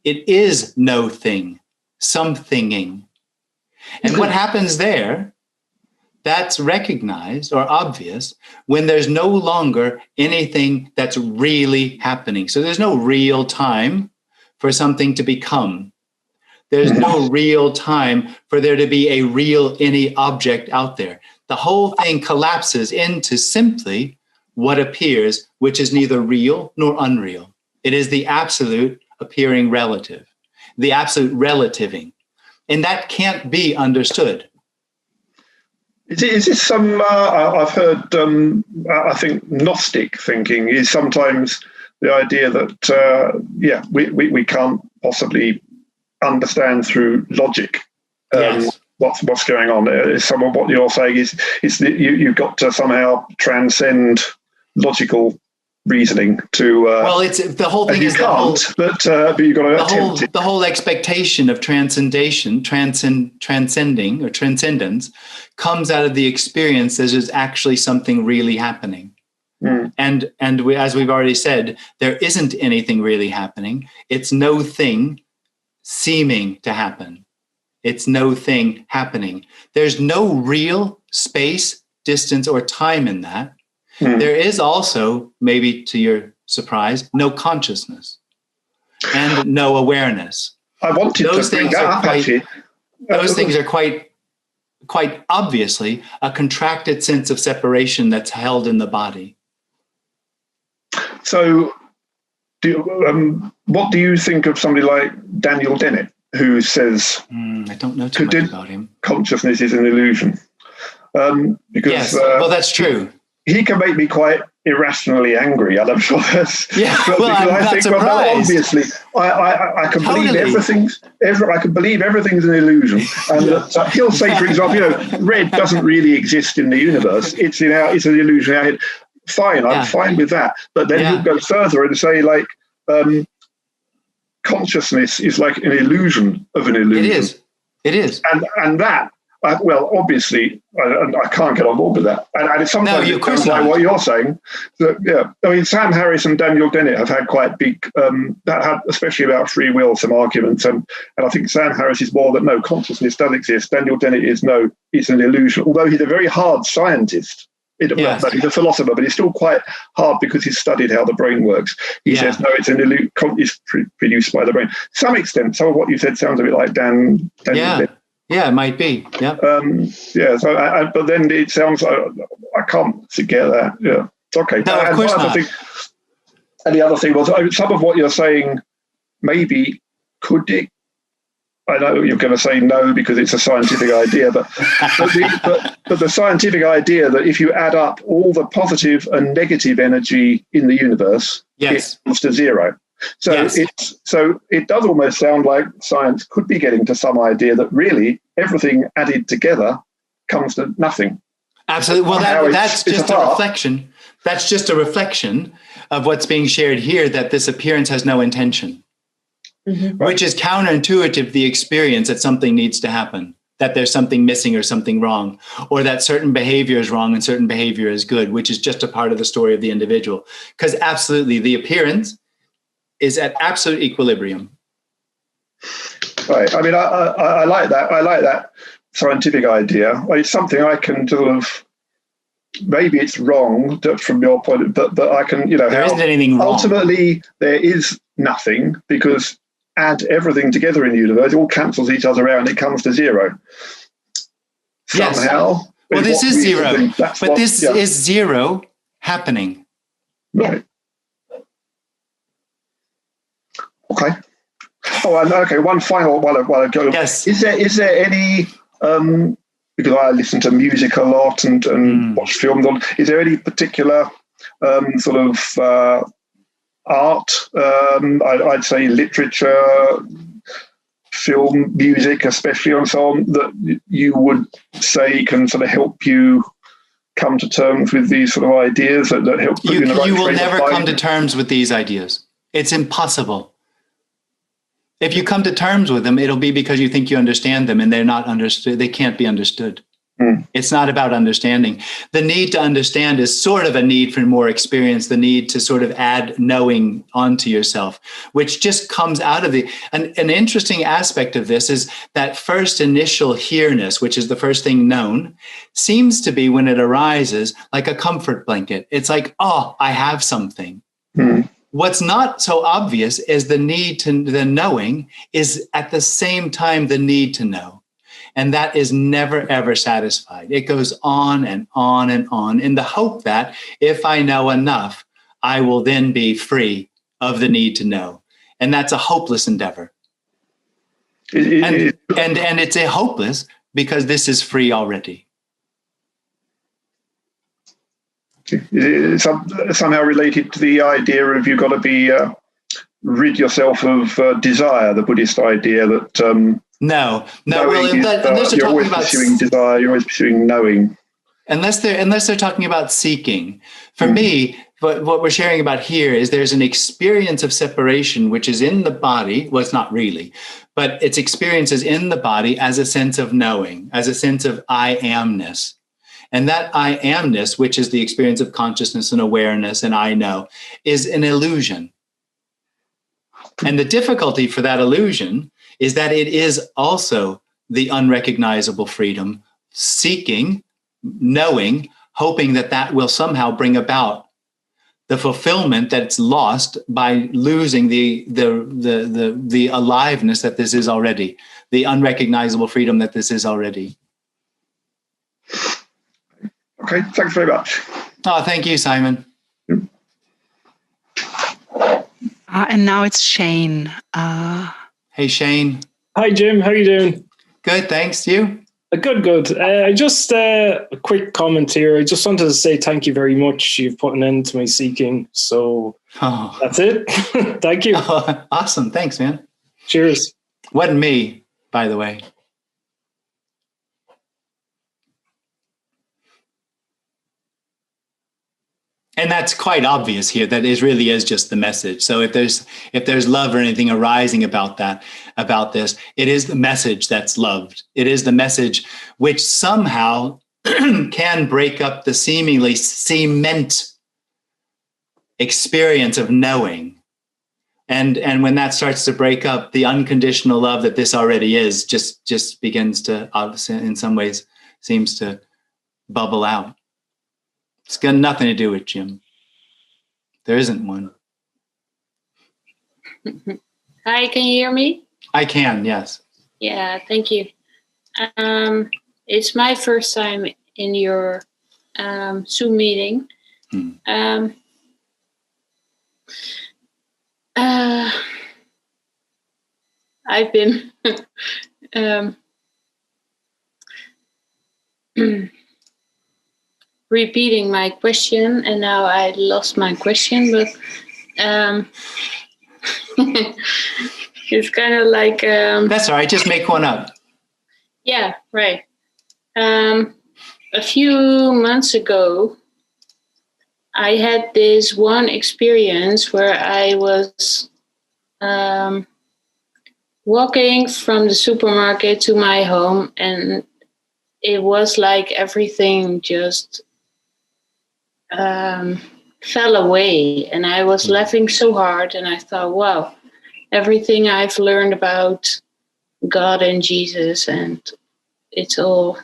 It is no thing. Somethinging. And what happens there, that's recognized or obvious when there's no longer anything that's really happening. So there's no real time for something to become. There's no real time for there to be a real any object out there. The whole thing collapses into simply what appears, which is neither real nor unreal. It is the absolute appearing relative, the absolute relativing. And that can't be understood. Is this some, I've heard, I think Gnostic thinking is sometimes the idea that, we can't possibly understand through logic what's going on. Some of what you're saying is that you've got to somehow transcend logical reasoning to well, it's the whole thing is but you've got to attempt it. The whole expectation of transcending or transcendence comes out of the experience as is actually something really happening. And as we've already said, there isn't anything really happening. It's no thing seeming to happen. It's no thing happening. There's no real space, distance, or time in that. There is also, maybe to your surprise, no consciousness and no awareness. I wanted those to bring things that are up, quite, actually. Those things are quite obviously a contracted sense of separation that's held in the body. So, what do you think of somebody like Daniel Dennett, who says, I don't know too much about him. Consciousness is an illusion? Because yes, well, that's true. He can make me quite irrationally angry, and I'm sure that's I'm not surprised. Obviously, I can believe I can believe everything's an illusion, and he'll say, for example, red doesn't really exist in the universe; it's an illusion in our head. Fine, I'm fine with that, but then he'll go further and say, like, consciousness is like an illusion of an illusion. It is, and that. Well, obviously, I can't get on board with that. And sometimes it sounds like what you're saying. That, I mean, Sam Harris and Daniel Dennett have had quite big, especially about free will, some arguments. And I think Sam Harris is more that, no, consciousness does exist. Daniel Dennett is, no, it's an illusion. Although he's a very hard scientist. He's a philosopher, but he's still quite hard because he's studied how the brain works. He says, no, it's an illusion. It's produced by the brain. To some extent, some of what you said sounds a bit like Daniel Dennett. Yeah, it might be. Yeah. So, but then it sounds like I can't get that. Yeah. Okay. No, of course not. And the other thing was some of what you're saying. Maybe could it? I know you're going to say no because it's a scientific idea, but the scientific idea that if you add up all the positive and negative energy in the universe, it comes to zero. So it does almost sound like science could be getting to some idea that really everything added together comes to nothing. Absolutely. Well, that's just a reflection. That's just a reflection of what's being shared here, that this appearance has no intention, which is counterintuitive to the experience that something needs to happen, that there's something missing or something wrong, or that certain behavior is wrong and certain behavior is good, which is just a part of the story of the individual. Because absolutely, the appearance is at absolute equilibrium. Right. I mean, I like that. I like that scientific idea. It's something I can sort of. Maybe it's wrong from your point, but I can, there isn't anything wrong. Ultimately, there is nothing because add everything together in the universe, it all cancels each other out, and it comes to zero. Somehow. Well, this is zero, but this is zero happening. Right. Okay. Oh, and okay. One final while I go. Yes. Is there any? Because I listen to music a lot and watch films. Is there any particular sort of art? I'd say literature, film, music, especially, and so on, that you would say can sort of help you come to terms with these sort of ideas that help put you in the right You will frame of never mind? come to terms with these ideas. It's impossible. If you come to terms with them, it'll be because you think you understand them, and they're not understood. They can't be understood. It's not about understanding. The need to understand is sort of a need for more experience, the need to sort of add knowing onto yourself, which just comes out of an interesting aspect of this is that first initial here-ness, which is the first thing known, seems to be, when it arises, like a comfort blanket. It's like, oh, I have something. What's not so obvious is the need to, the knowing is at the same time the need to know. And that is never, ever satisfied. It goes on and on and on in the hope that if I know enough, I will then be free of the need to know. And that's a hopeless endeavor. And it's a hopeless because this is free already. Is it somehow related to the idea of you've got to be rid yourself of desire, the Buddhist idea that No. Well, unless they're you're always talking about pursuing desire, you're always pursuing knowing. Unless they're talking about seeking. For me, what we're sharing about here is there's an experience of separation which is in the body. Well, it's not really, but its experiences in the body as a sense of knowing, as a sense of I amness. And that I amness, which is the experience of consciousness and awareness and I know, is an illusion. And the difficulty for that illusion is that it is also the unrecognizable freedom, seeking, knowing, hoping that that will somehow bring about the fulfillment that's lost by losing the aliveness that this is already, the unrecognizable freedom that this is already. Okay, thanks very much. Oh, thank you, Simon. And now it's Shane. Hey, Shane. Hi, Jim. How are you doing? Good, thanks. You? Good. Just a quick comment here. I just wanted to say thank you very much. You've put an end to my seeking. So that's it. Thank you. Oh, awesome. Thanks, man. Cheers. Wasn't me, by the way. And that's quite obvious here, that it really is just the message. So if there's love or anything arising about this, it is the message that's loved. It is the message which somehow can break up the seemingly cement experience of knowing. And when that starts to break up, the unconditional love that this already is just begins to, in some ways, seems to bubble out. It's got nothing to do with Jim. There isn't one. Hi, can you hear me? I can, yes. Yeah, thank you. It's my first time in your Zoom meeting. I've been repeating my question, and now I lost my question, but it's kind of like that's all right, just make one up. Yeah, right. A few months ago I had this one experience where I was walking from the supermarket to my home, and it was like everything just fell away, and I was laughing so hard, and I thought, wow, everything I've learned about God and Jesus, and it's all,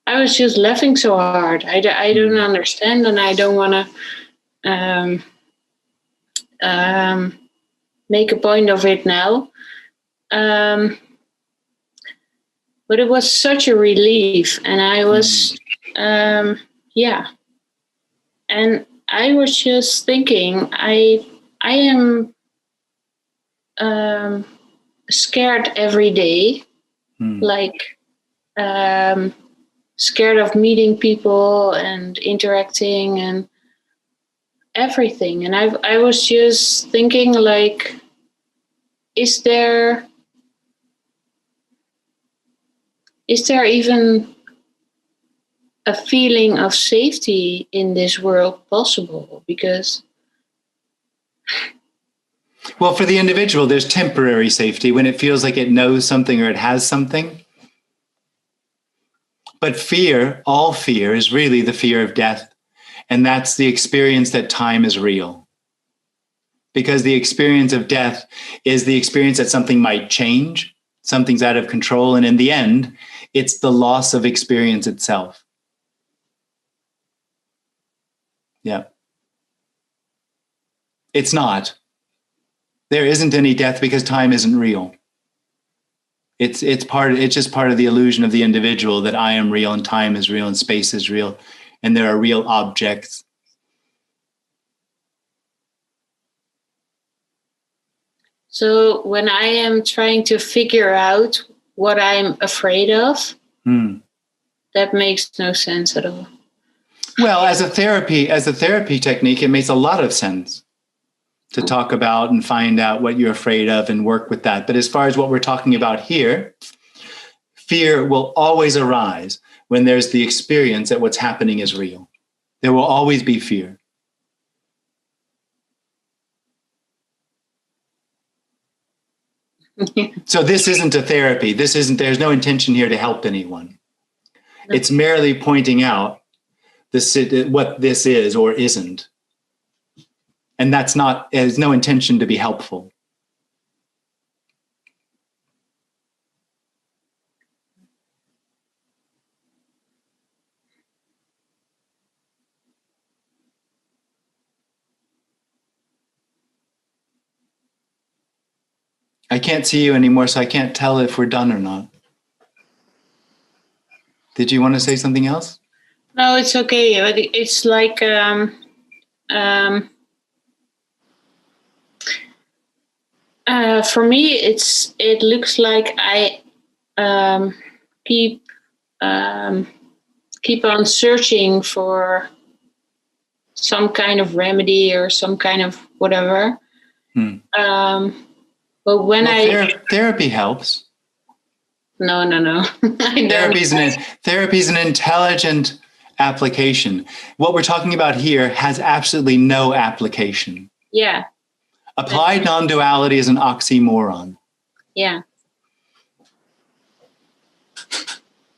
I was just laughing so hard. I don't understand, and I don't want to make a point of it now. But it was such a relief, and I was, yeah. And I was just thinking, I am scared every day, like scared of meeting people and interacting and everything. And I was just thinking, like, is there even a feeling of safety in this world possible? Because, well, for the individual, there's temporary safety when it feels like it knows something or it has something. But fear, all fear, is really the fear of death. And that's the experience that time is real. Because the experience of death is the experience that something might change, something's out of control, and in the end, it's the loss of experience itself. Yeah. It's not. There isn't any death because time isn't real. It's just part of the illusion of the individual that I am real and time is real and space is real and there are real objects. So when I am trying to figure out what I'm afraid of, that makes no sense at all. Well, as a therapy technique, it makes a lot of sense to talk about and find out what you're afraid of and work with that. But as far as what we're talking about here, fear will always arise when there's the experience that what's happening is real. There will always be fear. So this isn't a therapy. There's no intention here to help anyone. No. It's merely pointing out what this is or isn't. And there's no intention to be helpful. I can't see you anymore, so I can't tell if we're done or not. Did you want to say something else? No, it's okay. But it's like for me, it looks like I keep on searching for some kind of remedy or some kind of whatever. But when therapy helps. No. Therapy's an intelligent application. What we're talking about here has absolutely no application. Yeah. Applied non-duality is an oxymoron. Yeah.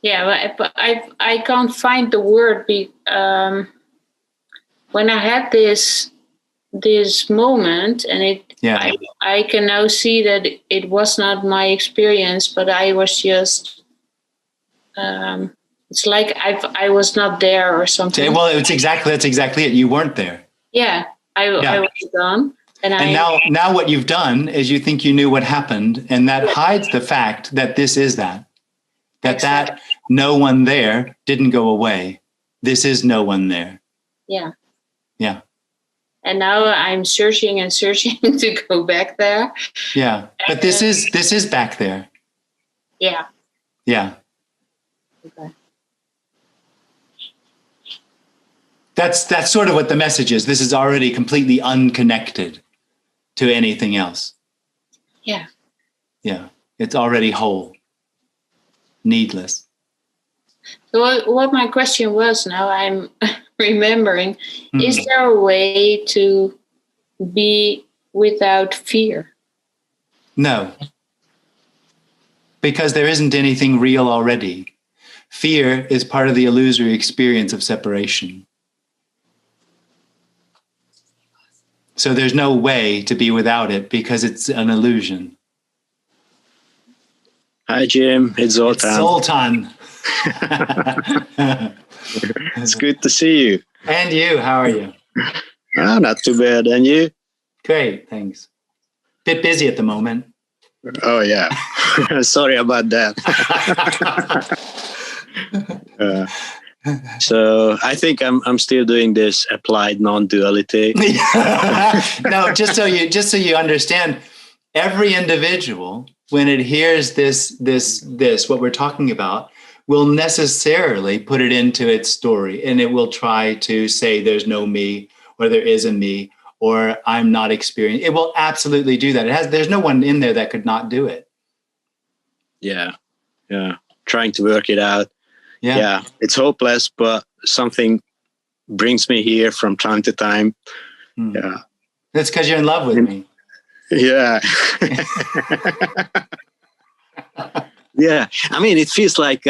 Yeah, but I can't find the word. When I had this moment, and I can now see that it was not my experience, but I was just. It's like I was not there or something. Well, that's exactly it. You weren't there. Yeah, I was gone. And now what you've done is you think you knew what happened, and that hides the fact that this is that no one there didn't go away. This is no one there. Yeah. Yeah. And now I'm searching and searching to go back there. Yeah, but this is back there. Yeah. Yeah. Okay. That's sort of what the message is. This is already completely unconnected to anything else. Yeah. Yeah. It's already whole. Needless. So what my question was, now I'm remembering, is there a way to be without fear? No. Because there isn't anything real already. Fear is part of the illusory experience of separation. So there's no way to be without it because it's an illusion. Hi, Jim. It's Zoltan. Zoltan. It's good to see you. And you. How are you? Oh, not too bad. And you? Great. Thanks. Bit busy at the moment. Oh, yeah. Sorry about that. So I think I'm still doing this applied non-duality. No, just so you understand, every individual, when it hears this, what we're talking about, will necessarily put it into its story, and it will try to say there's no me, or there is a me, or I'm not experiencing. It will absolutely do that. There's no one in there that could not do it. Yeah. Trying to work it out. Yeah. It's hopeless, but something brings me here from time to time. Yeah. That's because you're in love with me. Yeah. Yeah. I mean, it feels like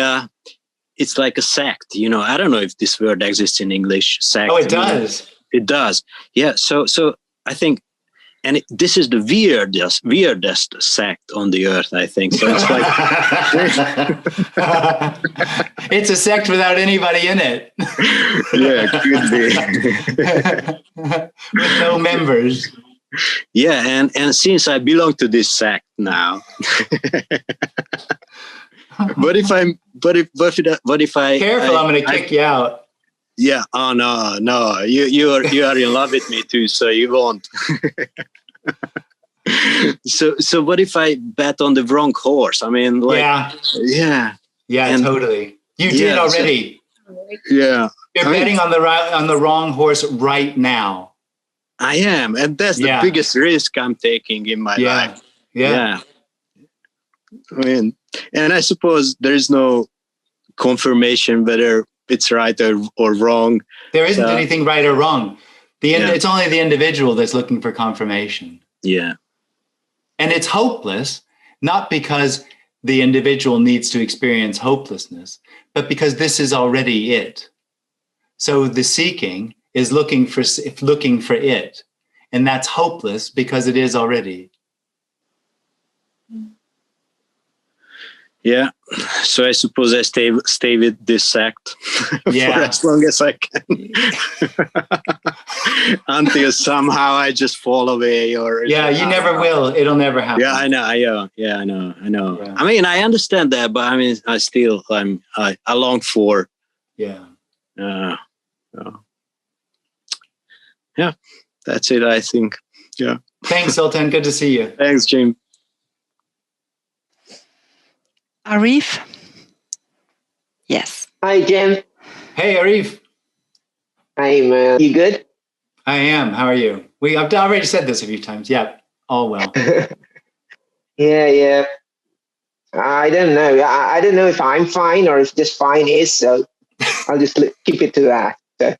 it's like a sect, you know. I don't know if this word exists in English. Sect. Oh, it does. It does. Yeah. So I think, and this is the weirdest sect on the earth, I think. So it's like it's a sect without anybody in it. Yeah, could be. With no members. Yeah, and since I belong to this sect now, what if I careful? I'm going to kick you out. Yeah. Oh no, you are in love with me too, so you won't. So what if I bet on the wrong horse? I mean, like, yeah, and, totally. You did already. Yeah, you're betting on the wrong horse right now. I am, and that's the biggest risk I'm taking in my life. Yeah. I mean, and I suppose there is no confirmation whether it's right or wrong. There isn't anything right or wrong. It's only the individual that's looking for confirmation. Yeah. And it's hopeless, not because the individual needs to experience hopelessness, but because this is already it. So the seeking is looking for it. And that's hopeless because it is already. Yeah. So I suppose I stay with this sect for as long as I can. Until somehow I just fall away or you never will. It'll never happen. Yeah, I know. I know. Yeah. I mean, I understand that, but I mean, I long for. Yeah. Yeah. That's it, I think. Yeah. Thanks, Sultan. Good to see you. Thanks, Jim. Arif? Yes. Hi, Jim. Hey, Arif. I'm, you good? I am. How are you? I've already said this a few times. Yeah, all well. Yeah. I don't know. I don't know if I'm fine or if just fine is, so I'll just keep it to that. So,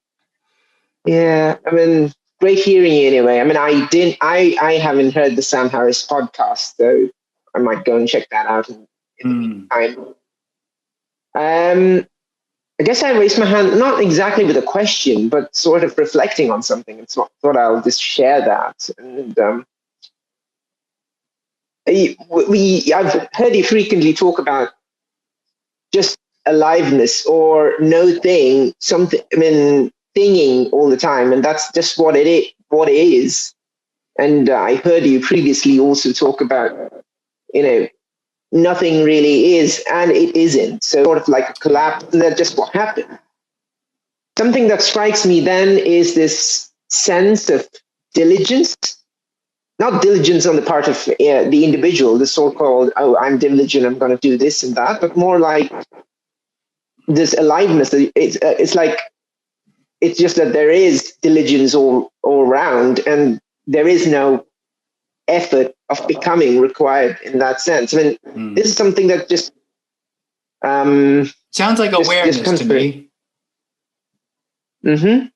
yeah, I mean, great hearing you anyway. I mean, I haven't heard the Sam Harris podcast, so I might go and check that out in the meantime. I guess I raised my hand, not exactly with a question, but sort of reflecting on something. And so thought I'll just share that. And I've heard you frequently talk about just aliveness or no thing, something. I mean, thinging all the time, and that's just what it is. And I heard you previously also talk about, nothing really is and it isn't. So sort of like a collapse, and that's just what happened. Something that strikes me then is this sense of diligence, not diligence on the part of the individual, the so-called, oh, I'm diligent, I'm going to do this and that, but more like this aliveness. It's like, it's just that there is diligence all around, and there is no effort of becoming required in that sense. I mean, this is something that just sounds like awareness to me. Mm-hmm.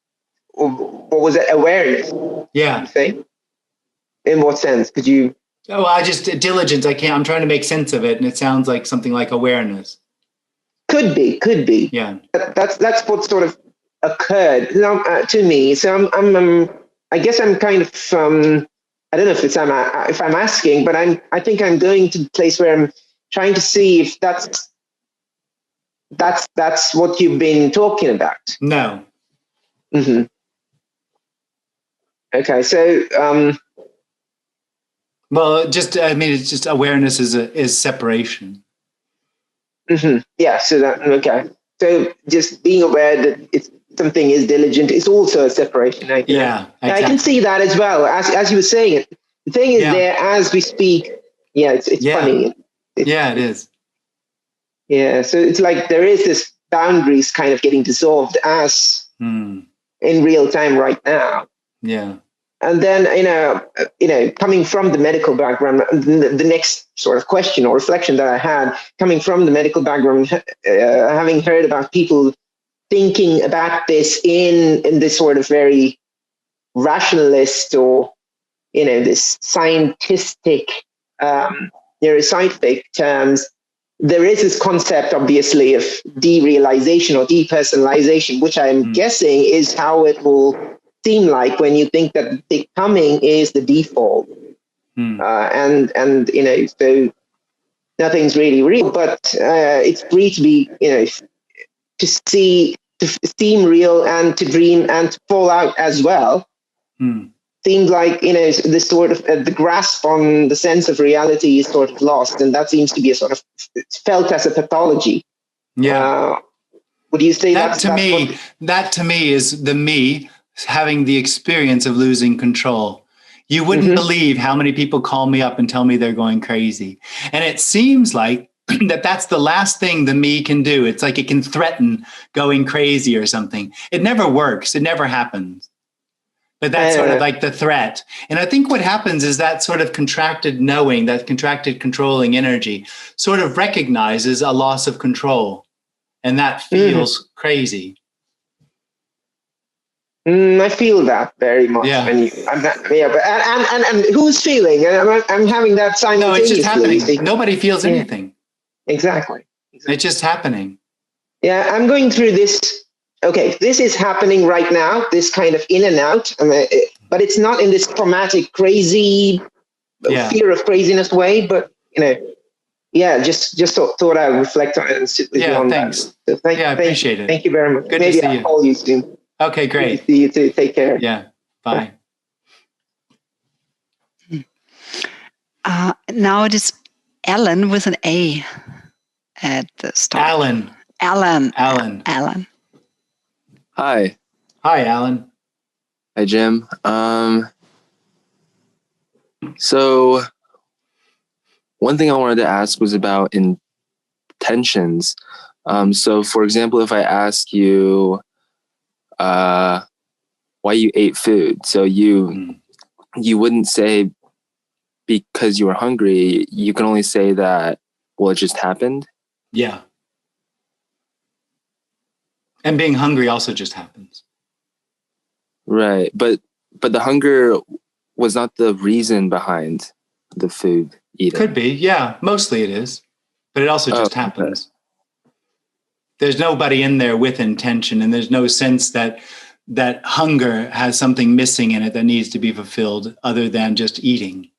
What was it? Awareness? Yeah. Say? In what sense? Could you? Oh, diligence. I'm trying to make sense of it, and it sounds like something like awareness. Could be. Yeah. That's what sort of occurred to me. So I guess I'm kind of I don't know if I'm asking, but I think I'm going to the place where I'm trying to see if that's what you've been talking about. No. Mm-hmm. Okay, so well, it's just awareness is separation. Mm-hmm. Yeah. So So just being aware that something is diligent is also a separation. Exactly. I can see that as well. As you were saying, the thing is there as we speak. Yeah, it's funny. It is. Yeah. So it's like there is this boundaries kind of getting dissolved as in real time right now. Yeah. And then, coming from the medical background, the next sort of question or reflection that I had coming from the medical background, having heard about people thinking about this in this sort of very rationalist or, this scientific, neuroscientific terms, there is this concept, obviously, of derealization or depersonalization, which I'm guessing is how it will seem like when you think that becoming is the default. And so nothing's really real, but it's free to be, to see, to seem real and to dream and to fall out as well. Seems like, this sort of, the grasp on the sense of reality is sort of lost. And that seems to be a sort of, it's felt as a pathology. Yeah. Would you say that to me is the me having the experience of losing control? You wouldn't believe how many people call me up and tell me they're going crazy. And it seems like that's the last thing the me can do. It's like it can threaten going crazy or something. It never works. It never happens. But that's sort of like the threat. And I think what happens is that sort of contracted knowing, that contracted controlling energy sort of recognizes a loss of control. And that feels crazy. I feel that very much. Yeah. And who's feeling? I'm having that simultaneously. No, it's just happening. Nobody feels anything. Exactly. It's just happening. Yeah, I'm going through this. Okay, this is happening right now, this kind of in and out, but it's not in this traumatic, crazy, fear of craziness way, but, just thought I would reflect on it and sit with you on thanks. that. So I appreciate it. Thank you very much. Good Maybe to see I'll call you soon. Okay, great. Good to see you too. Take care. Yeah, bye. Now it is Alan with an A at the start. Alan. Hi. Hi, Alan. Hi, Jim. So one thing I wanted to ask was about intentions. So for example, if I ask you why you ate food, so you wouldn't say because you were hungry, you can only say that, well, it just happened. Yeah. And being hungry also just happens. Right. But the hunger was not the reason behind the food eating. Could be. Yeah. Mostly it is. But it also just happens. There's nobody in there with intention, and there's no sense that hunger has something missing in it that needs to be fulfilled other than just eating.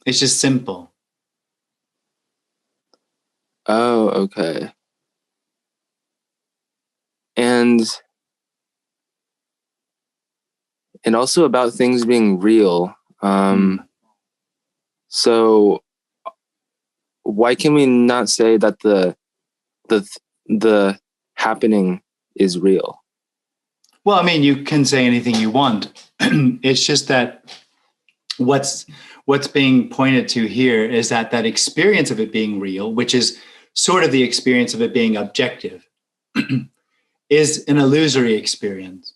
It's just simple. Oh, okay. And also about things being real. So why can we not say that the happening is real? Well, I mean, you can say anything you want. It's just that what's being pointed to here is that experience of it being real, which is sort of the experience of it being objective, is an illusory experience.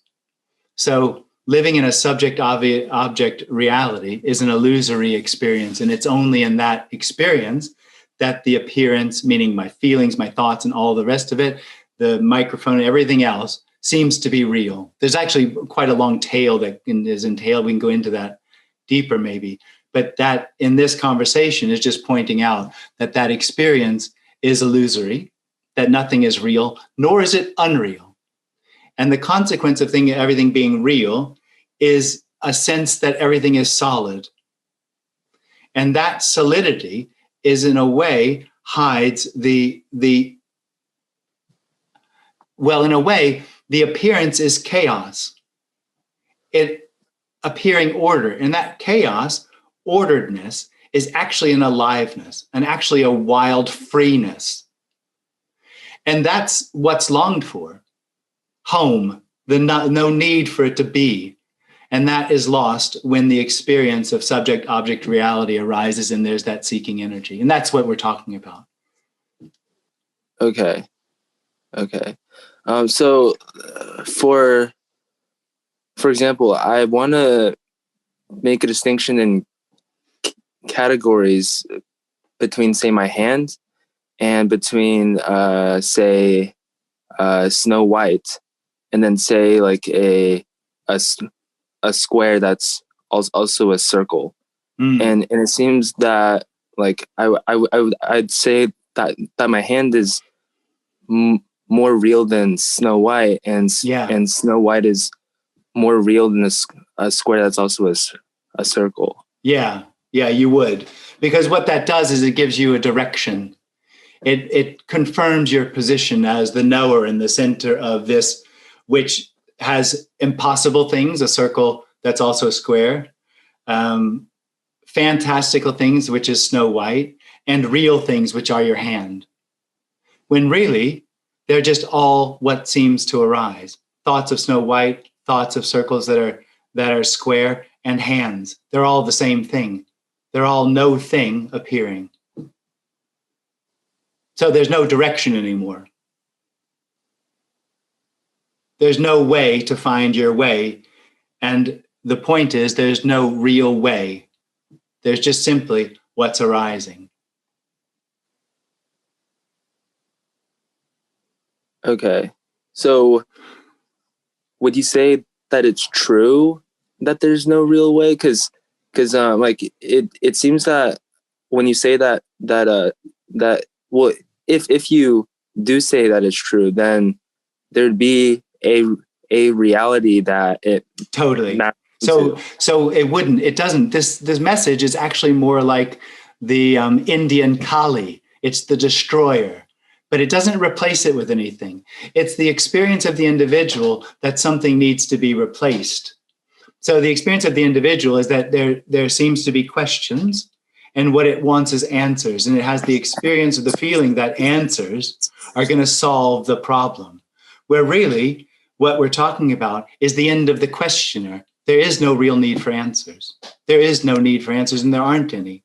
So living in a subject-object reality is an illusory experience, and it's only in that experience that the appearance, meaning my feelings, my thoughts, and all the rest of it, the microphone, everything else, seems to be real. There's actually quite a long tail that is entailed. We can go into that deeper maybe. But that in this conversation is just pointing out that experience is illusory, that nothing is real, nor is it unreal. And the consequence of everything being real is a sense that everything is solid. And that solidity is in a way hides the appearance is chaos. It appearing order, and that chaos, orderedness, is actually an aliveness and actually a wild freeness. And that's what's longed for. Home, no need for it to be. And that is lost when the experience of subject-object reality arises and there's that seeking energy. And that's what we're talking about. Okay. So for example, I want to make a distinction in categories between, say, my hand and between, say, Snow White, and then say like a square that's also a circle. And it seems that like I'd say that my hand is more real than Snow White, and Snow White is more real than a square that's also a circle. Yeah, you would, because what that does is it gives you a direction. It confirms your position as the knower in the center of this, which has impossible things, a circle that's also a square, fantastical things, which is Snow White, and real things, which are your hand. When really, they're just all what seems to arise. Thoughts of Snow White, thoughts of circles that are square, and hands. They're all the same thing. They're all no thing appearing. So there's no direction anymore. There's no way to find your way. And the point is, there's no real way. There's just simply what's arising. Okay. So would you say that it's true that there's no real way? Because like it seems that when you say that well, if you do say that it's true, then there'd be a reality that it totally. So it doesn't. This message is actually more like the Indian Kali. It's the destroyer, but it doesn't replace it with anything. It's the experience of the individual that something needs to be replaced. So the experience of the individual is that there seems to be questions, and what it wants is answers. And it has the experience of the feeling that answers are going to solve the problem. Where really what we're talking about is the end of the questioner. There is no real need for answers. There is no need for answers, and there aren't any.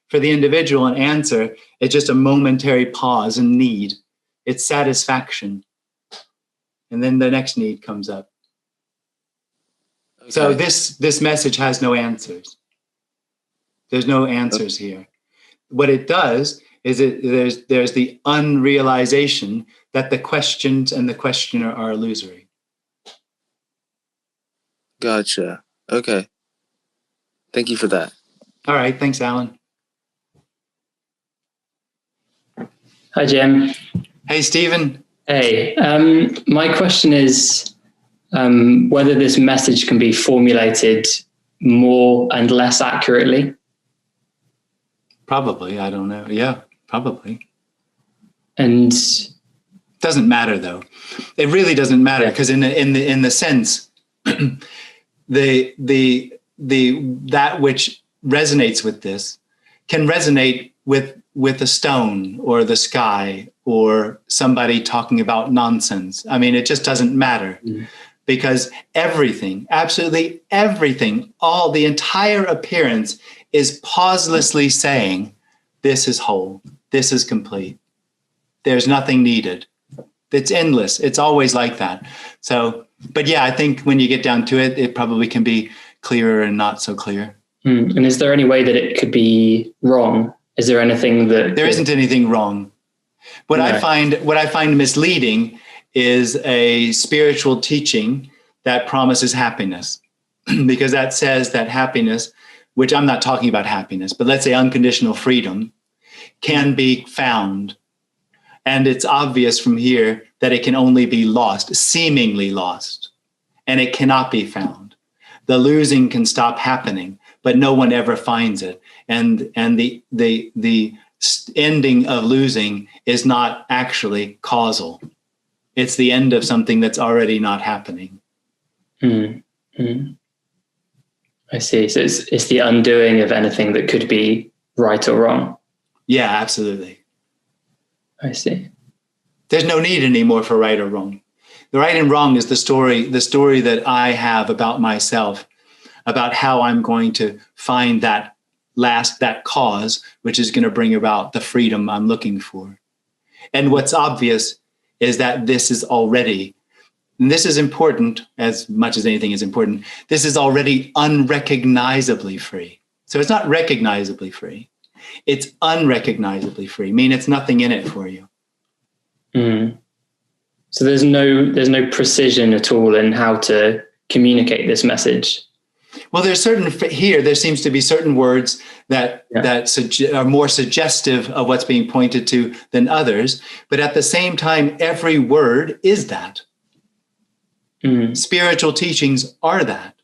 For the individual, an answer is just a momentary pause and need. It's satisfaction. And then the next need comes up. Okay. So this message has no answers. There's no answers here. What it does is there's the unrealization that the questions and the questioner are illusory. Gotcha. Okay. Thank you for that. All right. Thanks, Alan. Hi, Jim. Hey, Stephen. Hey. My question is whether this message can be formulated more and less accurately. Probably. I don't know. Yeah, probably. And doesn't matter though. It really doesn't matter because in the sense that which resonates with this can resonate with a stone or the sky or somebody talking about nonsense. I mean, it just doesn't matter because everything, absolutely everything, all the entire appearance is pauselessly saying, this is whole, this is complete. There's nothing needed. It's endless. It's always like that. So, but yeah, I think when you get down to it, it probably can be clearer and not so clear. And is there any way that it could be wrong? Is there anything that there isn't anything wrong? What I find misleading is a spiritual teaching that promises happiness, because that says that happiness, which I'm not talking about happiness, but let's say unconditional freedom, can be found. And it's obvious from here that it can only be lost, seemingly lost, and it cannot be found. The losing can stop happening, but no one ever finds it. And the ending of losing is not actually causal. It's the end of something that's already not happening. I see. So it's the undoing of anything that could be right or wrong. Yeah, absolutely. I see. There's no need anymore for right or wrong. The right and wrong is the story that I have about myself, about how I'm going to find that cause, which is going to bring about the freedom I'm looking for. And what's obvious is that this is already, and this is important as much as anything is important, this is already unrecognizably free. So it's not recognizably free. It's unrecognizably free, meaning it's nothing in it for you. So there's no precision at all in how to communicate this message. Well, there's there seems to be certain words that are more suggestive of what's being pointed to than others. But at the same time, every word is that. Spiritual teachings are that.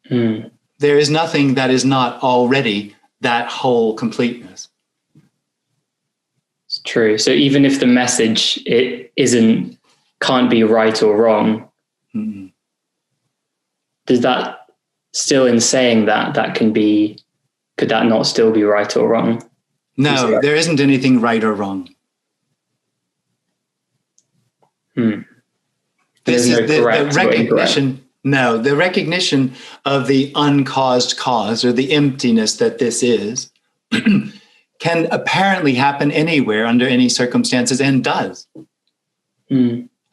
There is nothing that is not already that whole completeness. It's true. So even if the message can't be right or wrong, does that still, in saying that could that not still be right or wrong? No, there isn't anything right or wrong. This is the recognition. No, the recognition of the uncaused cause, or the emptiness that this is, can apparently happen anywhere under any circumstances, and does.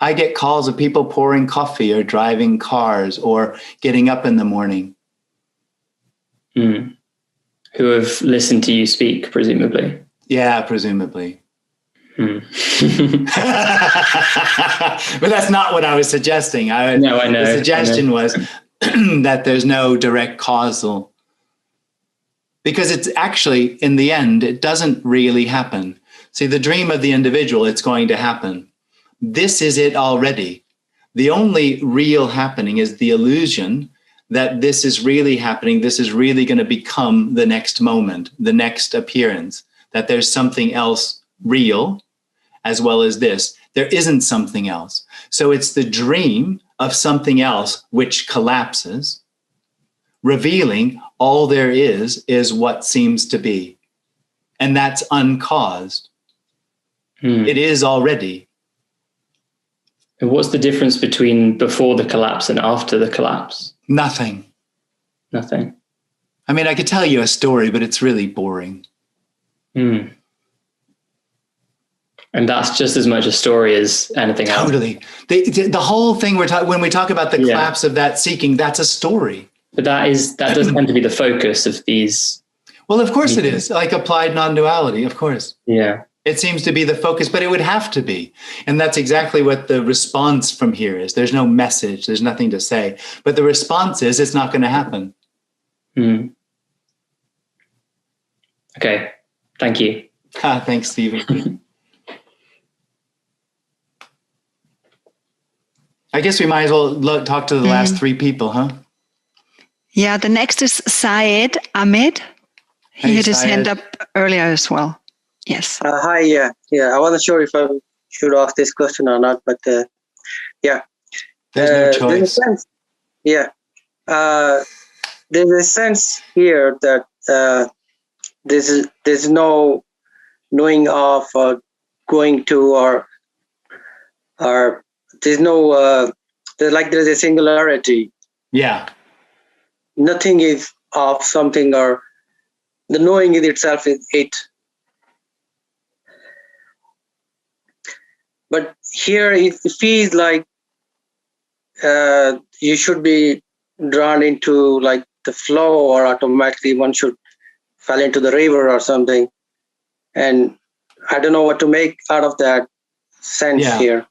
I get calls of people pouring coffee or driving cars or getting up in the morning. Who have listened to you speak, presumably. Yeah, presumably. But that's not what I was suggesting. I know. The suggestion was that there's no direct causal, because it's actually, in the end, it doesn't really happen. See, the dream of the individual, it's going to happen. This is it already. The only real happening is the illusion that this is really happening. This is really going to become the next moment, the next appearance, that there's something else real as well as this. There isn't something else. So it's the dream of something else which collapses, revealing all there is what seems to be. And that's uncaused. It is already. And what's the difference between before the collapse and after the collapse? Nothing. Nothing. I mean, I could tell you a story, but it's really boring. And that's just as much a story as anything else. Totally. The whole thing when we talk about the collapse of that seeking, that's a story. But that does tend to be the focus of these. Well, of course it is. Like applied non-duality, of course. Yeah. It seems to be the focus, but it would have to be. And that's exactly what the response from here is. There's no message. There's nothing to say. But the response is it's not going to happen. Okay. Thank you. Thanks, Stephen. I guess we might as well talk to the last three people, huh? Yeah, the next is Syed Ahmed. He had his hand up earlier as well. Yes. Hi, yeah. I wasn't sure if I should ask this question or not, but yeah. There's no choice. There's a sense here that there's no knowing of going to or there's no there's a singularity. Yeah. Nothing is of something, or the knowing in itself is it. But here it feels like you should be drawn into like the flow, or automatically one should fall into the river or something. And I don't know what to make out of that sense here.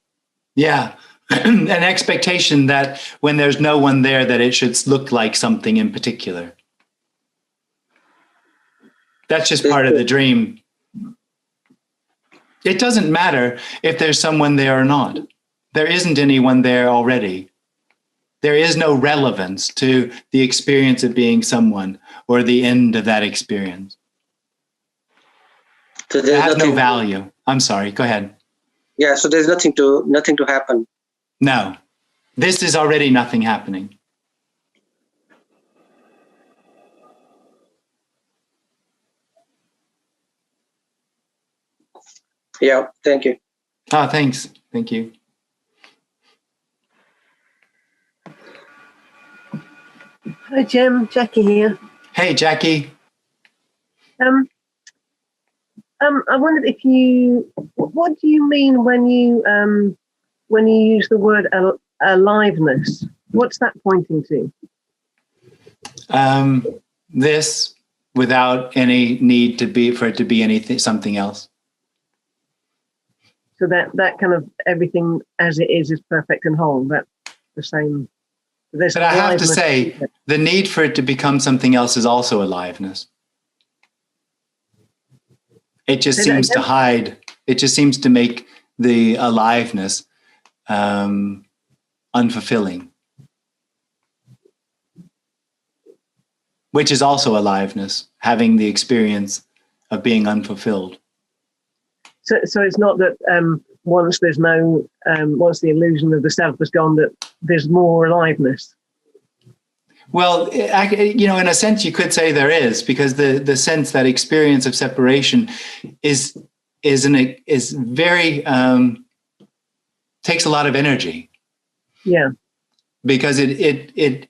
Yeah. An expectation that when there's no one there, that it should look like something in particular. That's just part of the dream. It doesn't matter if there's someone there or not. There isn't anyone there already. There is no relevance to the experience of being someone or the end of that experience. So it has no value. I'm sorry, go ahead. Yeah, so there's nothing to happen. No, this is already nothing happening. Yeah, thank you. Thanks. Thank you. Hi, Jim. Jackie here. Hey, Jackie. I wondered what do you mean when you use the word aliveness? What's that pointing to? This, without any need for it to be anything, something else. So that kind of everything as it is perfect and whole. That's the same. This But I have to aliveness. say, the need for it to become something else is also aliveness. It just seems to hide. It just seems to make the aliveness unfulfilling, which is also aliveness, having the experience of being unfulfilled. So it's not that once there's no, once the illusion of the self has gone, that there's more aliveness. Well, in a sense, you could say there is, because the sense that experience of separation is very takes a lot of energy. Yeah. Because it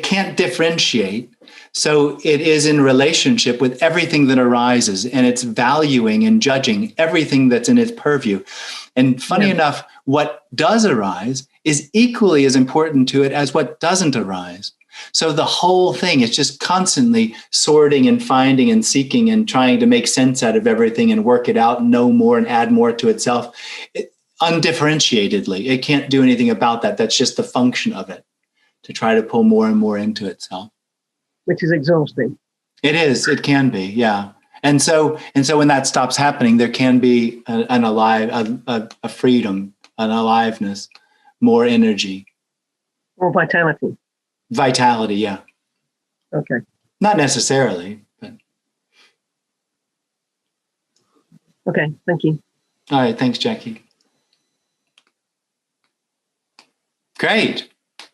can't differentiate. So it is in relationship with everything that arises, and it's valuing and judging everything that's in its purview. And funny enough, what does arise is equally as important to it as what doesn't arise. So the whole thing is just constantly sorting and finding and seeking and trying to make sense out of everything and work it out and know more and add more to itself. Undifferentiatedly. It can't do anything about that. That's just the function of it, to try to pull more and more into itself. Which is exhausting. It is. It can be. Yeah. And so when that stops happening, there can be a freedom, an aliveness, more energy. Or vitality. Vitality. Yeah. Okay. Not necessarily, but. Okay. Thank you. All right. Thanks, Jackie. Great.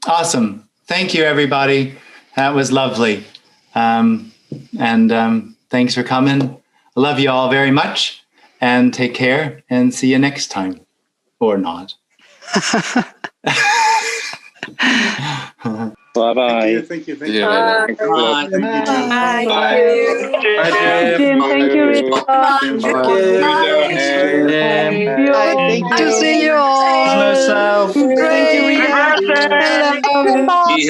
Awesome. Thank you, everybody. That was lovely. Thanks for coming. I love you all very much, and take care, and see you next time. Or not. Bye-bye. Thank you. Bye. Bye. Bye. Jim, thank you. Good to see you all. Thank you, Rita.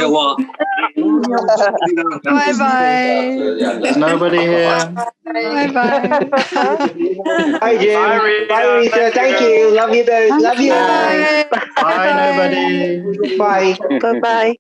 Hello. Bye bye. There's nobody here. Bye bye. Bye, Jim. Bye, Rita. Thank you. Love you both. Love you. Bye. Bye, nobody. Bye. Bye-bye.